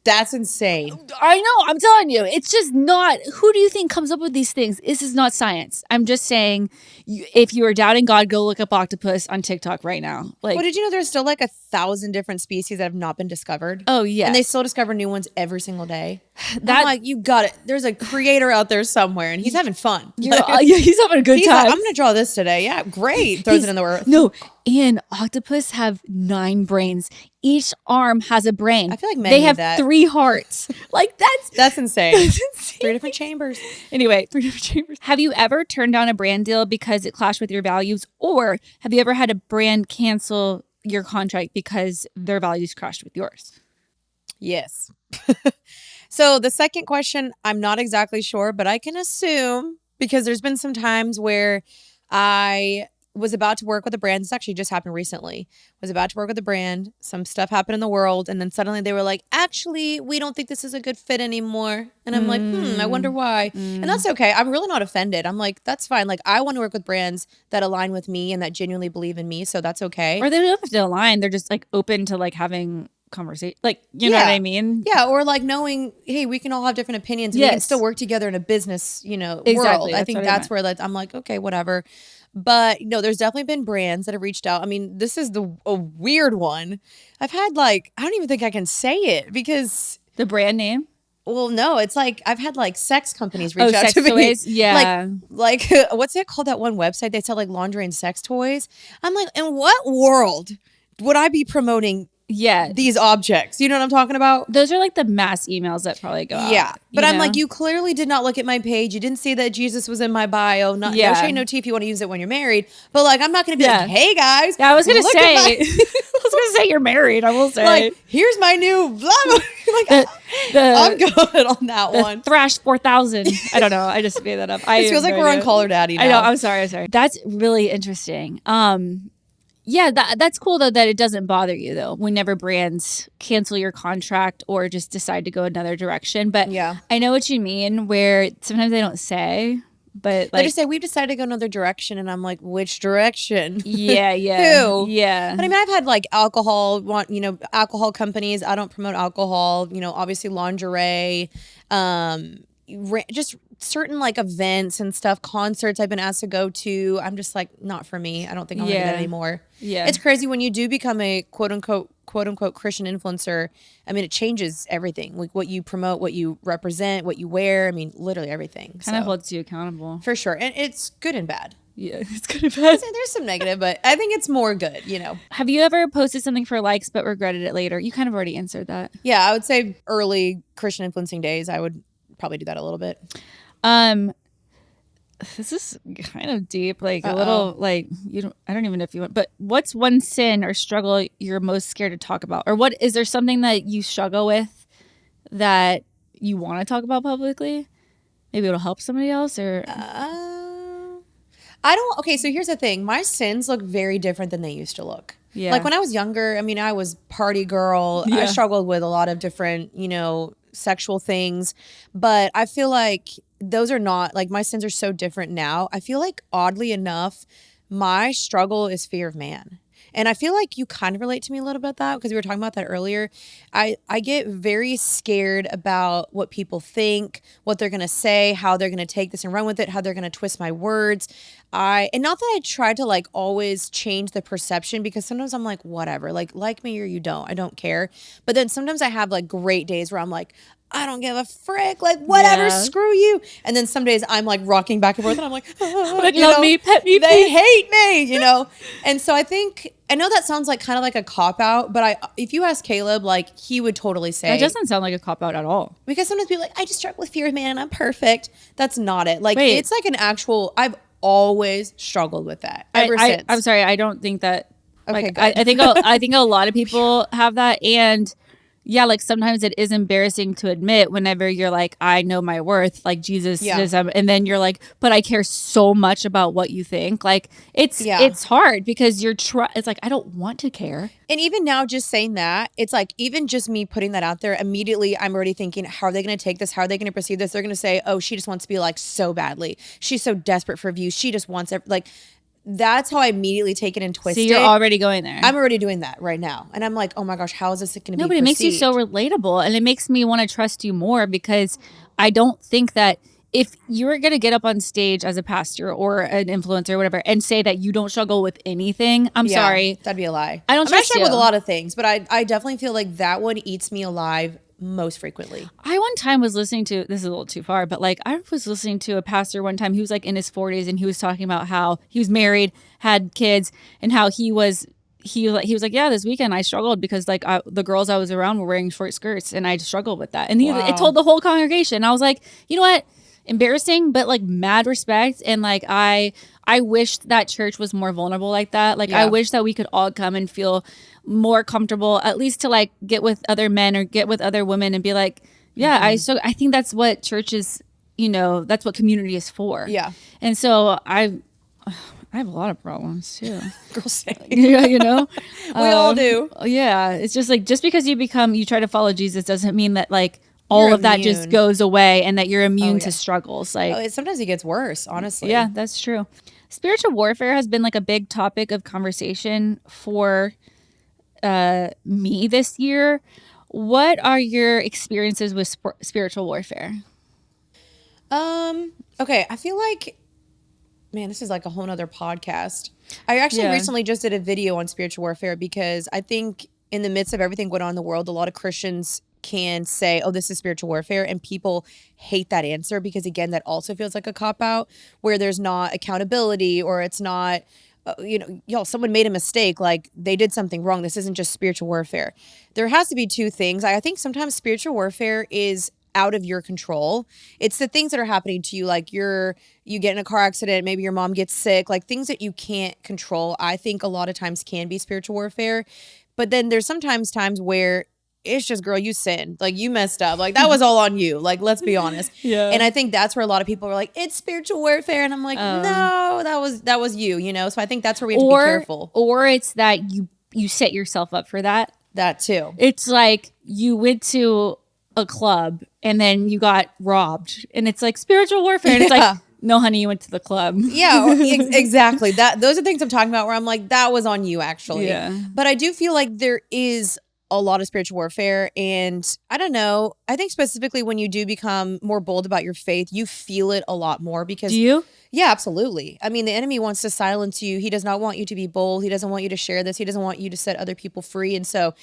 That's insane. I know. I'm telling you. It's just not. Who do you think comes up with these things? This is not science. I'm just saying, if you are doubting God, go look up octopus on TikTok right now. Like, Well, did you know there's still like 1,000 different species that have not been discovered? oh yeah, And they still discover new ones every single day. That- I'm like, you got it. There's a creator out there somewhere and he's having fun. yeah, he's having a good He's time. like, I'm going to draw this today. Yeah, great. Throws it in the earth. No, and octopus have 9 brains. Each arm has a brain. I feel like men they need have that. 3 hearts. Like That's insane. that's insane. 3 different chambers. Anyway, 3 different chambers. Have you ever turned down a brand deal because it clashed with your values, or have you ever had a brand cancel your contract because their values crashed with yours? Yes. So the second question, I'm not exactly sure, but I can assume because there's been some times where I was about to work with a brand. This actually just happened recently. Was about to work with a brand. Some stuff happened in the world. And then suddenly they were like, actually, we don't think this is a good fit anymore. And I'm like, I wonder why. And that's okay. I'm really not offended. I'm like, that's fine. Like, I want to work with brands that align with me and that genuinely believe in me. So that's okay. Or they don't have to align. They're just like open to like having conversation. Like, you know what I mean? Yeah, or like knowing, hey, we can all have different opinions. And we can Yes. still work together in a business, world. Exactly, I that's think what I that's meant. where like, I'm like, okay, whatever. But no, there's definitely been brands that have reached out. I mean, this is a weird one. I've had like, I don't even think I can say it because, The brand name? well, no, it's like I've had like sex companies reach out sex to me. toys? Yeah. Like what's it called? That one website they sell like lingerie and sex toys. I'm like, in what world would I be promoting Yeah. these objects? You know what I'm talking about? Those are like the mass emails that probably go out. Yeah. But you I'm know? like, you clearly did not look at my page. You didn't see that Jesus was in my bio. No shade, no tea if you want to use it when you're married. But like, I'm not going to be like, hey guys. Yeah, I was gonna look say. at my-" I was gonna say you're married. I will say. like, here's my new blah, blah. Like, I'm good on that one. Thrash 4000. I don't know. I just made that up. It feels like we're on Caller Daddy now. I know. I'm sorry. That's really interesting. Yeah, that's cool though that it doesn't bother you though whenever brands cancel your contract or just decide to go another direction. But Yeah. I know what you mean where sometimes they don't say, but They like just say, we've decided to go another direction. And I'm like, which direction? yeah, Who? yeah. But I mean, I've had like alcohol companies. I don't promote alcohol, obviously lingerie, just certain like events and stuff, concerts I've been asked to go to. I'm just like, not for me. I don't think I'll do that anymore. Yeah. It's crazy when you do become a quote unquote Christian influencer. I mean, it changes everything. Like what you promote, what you represent, what you wear. I mean, literally everything. Kind of holds you accountable. for sure. And it's good and bad. Yeah, it's kind of bad. There's some negative, but I think it's more good, Have you ever posted something for likes but regretted it later? You kind of already answered that. Yeah, I would say early Christian influencing days, I would probably do that a little bit. This is kind of deep, like a little like I don't even know if you want, but what's one sin or struggle you're most scared to talk about? Or what is there something that you struggle with that you want to talk about publicly? Maybe it'll help somebody else or Okay, so here's the thing. My sins look very different than they used to look. Yeah. Like when I was younger, I mean, I was party girl. I Yeah. struggled with a lot of different, sexual things. But I feel like those are not, like my sins are so different now. I feel like oddly enough, my struggle is fear of man. And I feel like you kind of relate to me a little bit that because we were talking about that earlier. I get very scared about what people think, what they're going to say, how they're going to take this and run with it, how they're going to twist my words. And not that I try to like always change the perception, because sometimes I'm like, whatever, like me or you don't, I don't care. But then sometimes I have like great days where I'm like, I don't give a frick, like whatever, screw you. And then some days I'm like rocking back and forth and I'm like, love me, pet me, they please. hate me, And so I know that sounds like kind of like a cop out, but if you ask Caleb, like he would totally say That doesn't sound like a cop out at all. because sometimes people are like, I just struggle with fear of man and I'm perfect. That's not it. Like Wait. it's like an actual, I've always struggled with that ever since. I'm sorry, I don't think that. Okay, Like, good. I think a lot of people have that, and yeah, like sometimes it is embarrassing to admit whenever you're like, I know my worth, like Jesus is, and then you're like, but I care so much about what you think. Like it's hard because it's like, I don't want to care. And even now, just saying that, it's like, even just me putting that out there, immediately I'm already thinking, how are they going to take this? How are they going to perceive this? They're going to say, oh, she just wants to be like so badly. She's so desperate for views. She just wants like, that's how I immediately take it and twist it. So you're already going there. I'm already doing that right now. And I'm like, oh my gosh, how is this going to be No, but it makes you so relatable, and it makes me want to trust you more, because I don't think that if you're going to get up on stage as a pastor or an influencer or whatever and say that you don't struggle with anything, I'm sorry. That'd be a lie. I don't trust struggle you. with a lot of things, but I definitely feel like that one eats me alive most frequently. I one time was listening to, this is a little too far, but like I was listening to a pastor one time. He was like in his 40s, and he was talking about how he was married, had kids, and how he was like, yeah, this weekend I struggled because like the girls I was around were wearing short skirts, and I struggled with that. And it told the whole congregation. I was like, you know what? Embarrassing, but like mad respect. And like I wished that church was more vulnerable like that. Like I wish that we could all come and feel more comfortable, at least to like get with other men or get with other women and be like, yeah, I think that's what church is, that's what community is for. Yeah. And so I have a lot of problems too. Girl, same. Yeah, We all do. Yeah. It's just like, just because you try to follow Jesus doesn't mean that like all of that just goes away and that you're immune to struggles. Like sometimes it gets worse, honestly. Yeah, that's true. Spiritual warfare has been like a big topic of conversation for me this year. What are your experiences with spiritual warfare? Okay, I feel like, man, this is like a whole nother podcast. I actually recently just did a video on spiritual warfare because I think in the midst of everything going on in the world, a lot of Christians can say, oh, this is spiritual warfare, and people hate that answer because, again, that also feels like a cop-out where there's not accountability, or it's not, someone made a mistake, like they did something wrong. This isn't just spiritual warfare. There has to be two things. I think sometimes spiritual warfare is out of your control. It's the things that are happening to you, like you get in a car accident, maybe your mom gets sick, like things that you can't control. I think a lot of times can be spiritual warfare. But then there's sometimes times where it's just, girl, you sinned. Like, you messed up. Like, that was all on you. Like, let's be honest. Yeah. And I think that's where a lot of people are like, it's spiritual warfare. And I'm like, no, that was you, So I think that's where we have to be careful. Or it's that you set yourself up for that. That too. It's like you went to a club and then you got robbed. And it's like spiritual warfare. And it's like, no, honey, you went to the club. Yeah, exactly. Those are things I'm talking about where I'm like, that was on you, actually. Yeah. But I do feel like there is a lot of spiritual warfare, and I don't know, I think specifically when you do become more bold about your faith, you feel it a lot more because... Do you? Yeah, absolutely. I mean, the enemy wants to silence you. He does not want you to be bold. He doesn't want you to share this. He doesn't want you to set other people free. And so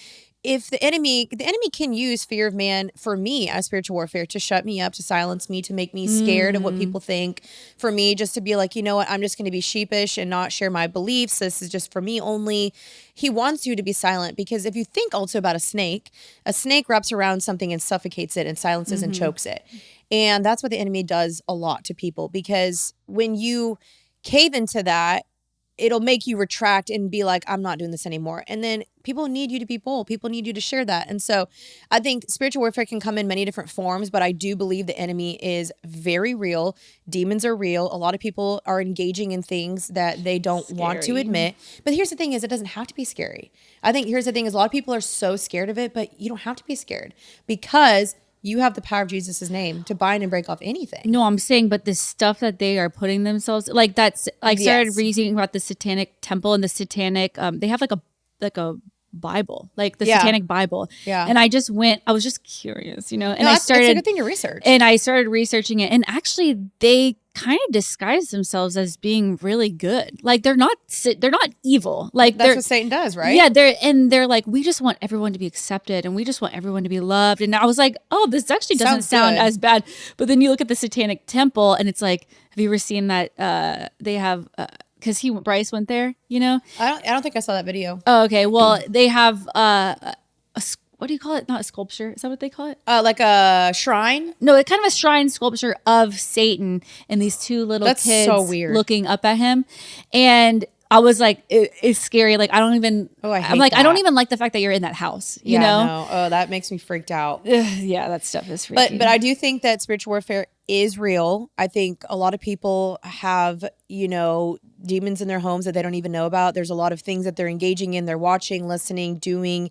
if the enemy can use fear of man for me as spiritual warfare to shut me up, to silence me, to make me scared of what people think, for me just to be like, you know what, I'm just going to be sheepish and not share my beliefs. This is just for me only. He wants you to be silent because if you think also about a snake wraps around something and suffocates it and silences and chokes it. And that's what the enemy does a lot to people, because when you cave into that, it'll make you retract and be like, I'm not doing this anymore. And then people need you to be bold. People need you to share that. And so I think spiritual warfare can come in many different forms, but I do believe the enemy is very real. Demons are real. A lot of people are engaging in things that they don't want to admit. But here's the thing is, it doesn't have to be scary. I think here's the thing is, a lot of people are so scared of it, but you don't have to be scared, because You have the power of Jesus' name to bind and break off anything. No, I'm saying, but the stuff that they are putting themselves like that's. I started Yes. reading about the Satanic Temple and the Satanic. They have like a Bible, like the Yeah. Satanic Bible. Yeah. And I was just curious, and No, I it's a started. good thing to research. And I started researching it, and actually, they kind of disguise themselves as being really good. Like they're not evil. Like That's what Satan does, right? Yeah, they're like, we just want everyone to be accepted, and we just want everyone to be loved. And I was like, oh, this actually doesn't Sounds sound good. as bad. But then you look at the Satanic Temple, and it's like, have you ever seen that? They have. Because Bryce went there, I don't think I saw that video. Oh, okay. Well, they have what do you call it? Not a sculpture. Is that what they call it? Like a shrine. No, it's kind of a shrine sculpture of Satan and these two little That's kids so weird. looking up at him. And I was like, it's scary. Like, I don't even, I hate I'm like, I don't that. even like the fact that you're in that house, you know? No. Oh, that makes me freaked out. Yeah, that stuff is freaky. But I do think that spiritual warfare is real. I think a lot of people have, demons in their homes that they don't even know about. There's a lot of things that they're engaging in. They're watching, listening, doing.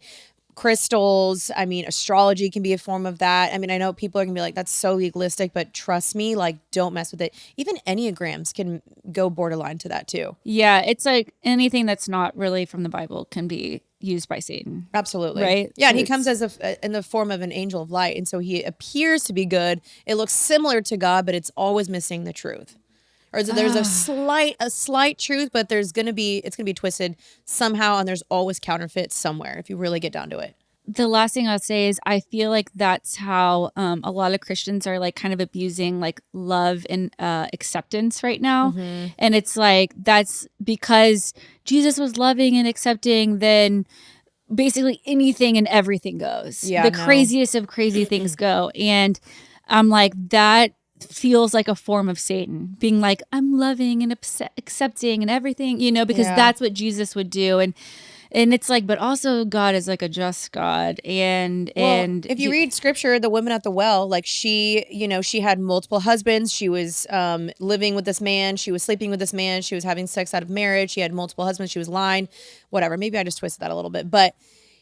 Crystals. I mean, astrology can be a form of that. I mean, I know people are gonna be like, that's so legalistic, but trust me, like, don't mess with it. Even Enneagrams can go borderline to that too. Yeah, it's like anything that's not really from the Bible can be used by Satan. Absolutely. Right? Yeah, and he It's- comes as in the form of an angel of light, and so he appears to be good. It looks similar to God, but it's always missing the truth. Or there's a slight truth, but it's gonna be twisted somehow, and there's always counterfeits somewhere if you really get down to it. The last thing I'll say is I feel like that's how a lot of Christians are like kind of abusing like love and acceptance right now. And it's like, that's because Jesus was loving and accepting, then basically anything and everything goes. Yeah, the no. craziest of crazy things go. And I'm like, that feels like a form of Satan being like, I'm loving and accepting and everything, because Yeah. that's what Jesus would do. And it's like, but also God is like a just God. And If you read scripture, the woman at the well, like she had multiple husbands. She was living with this man. She was sleeping with this man. She was having sex out of marriage. She had multiple husbands. She was lying, whatever. Maybe I just twisted that a little bit. But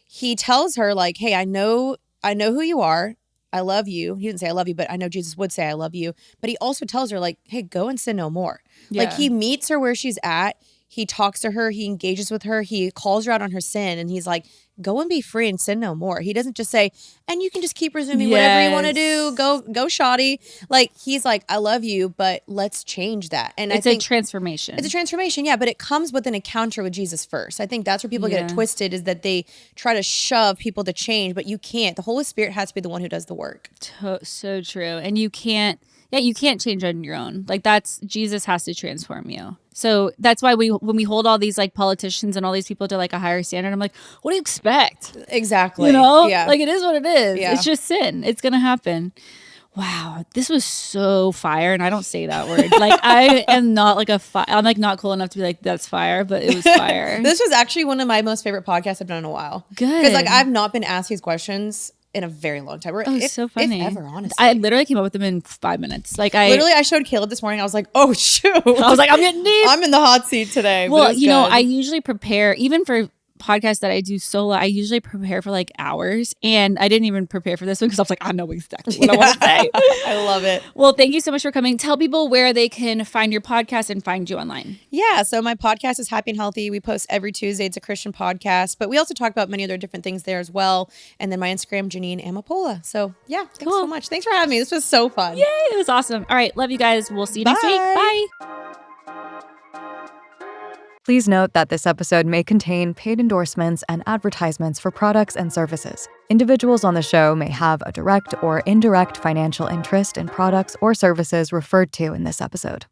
he tells her like, hey, I know who you are. I love you. He didn't say I love you, but I know Jesus would say I love you. But he also tells her like, hey, go and sin no more. Like Yeah. he meets her where she's at. He talks to her. He engages with her. He calls her out on her sin. And he's like, go and be free and sin no more. He doesn't just say, and you can just keep resuming whatever you want to do. Go shoddy. Like he's like, I love you, but let's change that. And it's I think a transformation. it's a transformation, yeah, but it comes with an encounter with Jesus first. I think that's where people get it twisted, is that they try to shove people to change, but you can't. The Holy Spirit has to be the one who does the work. So true. And you can't change on your own. Like Jesus has to transform you. So that's why when we hold all these like politicians and all these people to like a higher standard, I'm like, what do you expect? Exactly. Yeah. Like it is what it is. Yeah. It's just sin. It's going to happen. Wow, this was so fire, and I don't say that word. Like I am not like I'm like not cool enough to be like that's fire, but it was fire. This was actually one of my most favorite podcasts I've done in a while. Good. Because like I've not been asked these questions in a very long time. It's so funny. If ever, honestly. I literally came up with them in 5 minutes. Like I showed Caleb this morning. I was like, oh shoot. I was like, I'm getting deep. I'm in the hot seat today. but Well, it's you know, good. I usually prepare, even for podcasts that I do solo, I usually prepare for like hours. And I didn't even prepare for this one because I was like, I know exactly what I want to say. I love it. Well, thank you so much for coming. Tell people where they can find your podcast and find you online. Yeah, so my podcast is Happy and Healthy. We post every Tuesday. It's a Christian podcast, but we also talk about many other different things there as well. And then my Instagram, Jeanine Amapola. So yeah, thanks Cool. so much. Thanks for having me. This was so fun. Yay, it was awesome. All right, love you guys. We'll see you next week. Bye. Bye. Please note that this episode may contain paid endorsements and advertisements for products and services. Individuals on the show may have a direct or indirect financial interest in products or services referred to in this episode.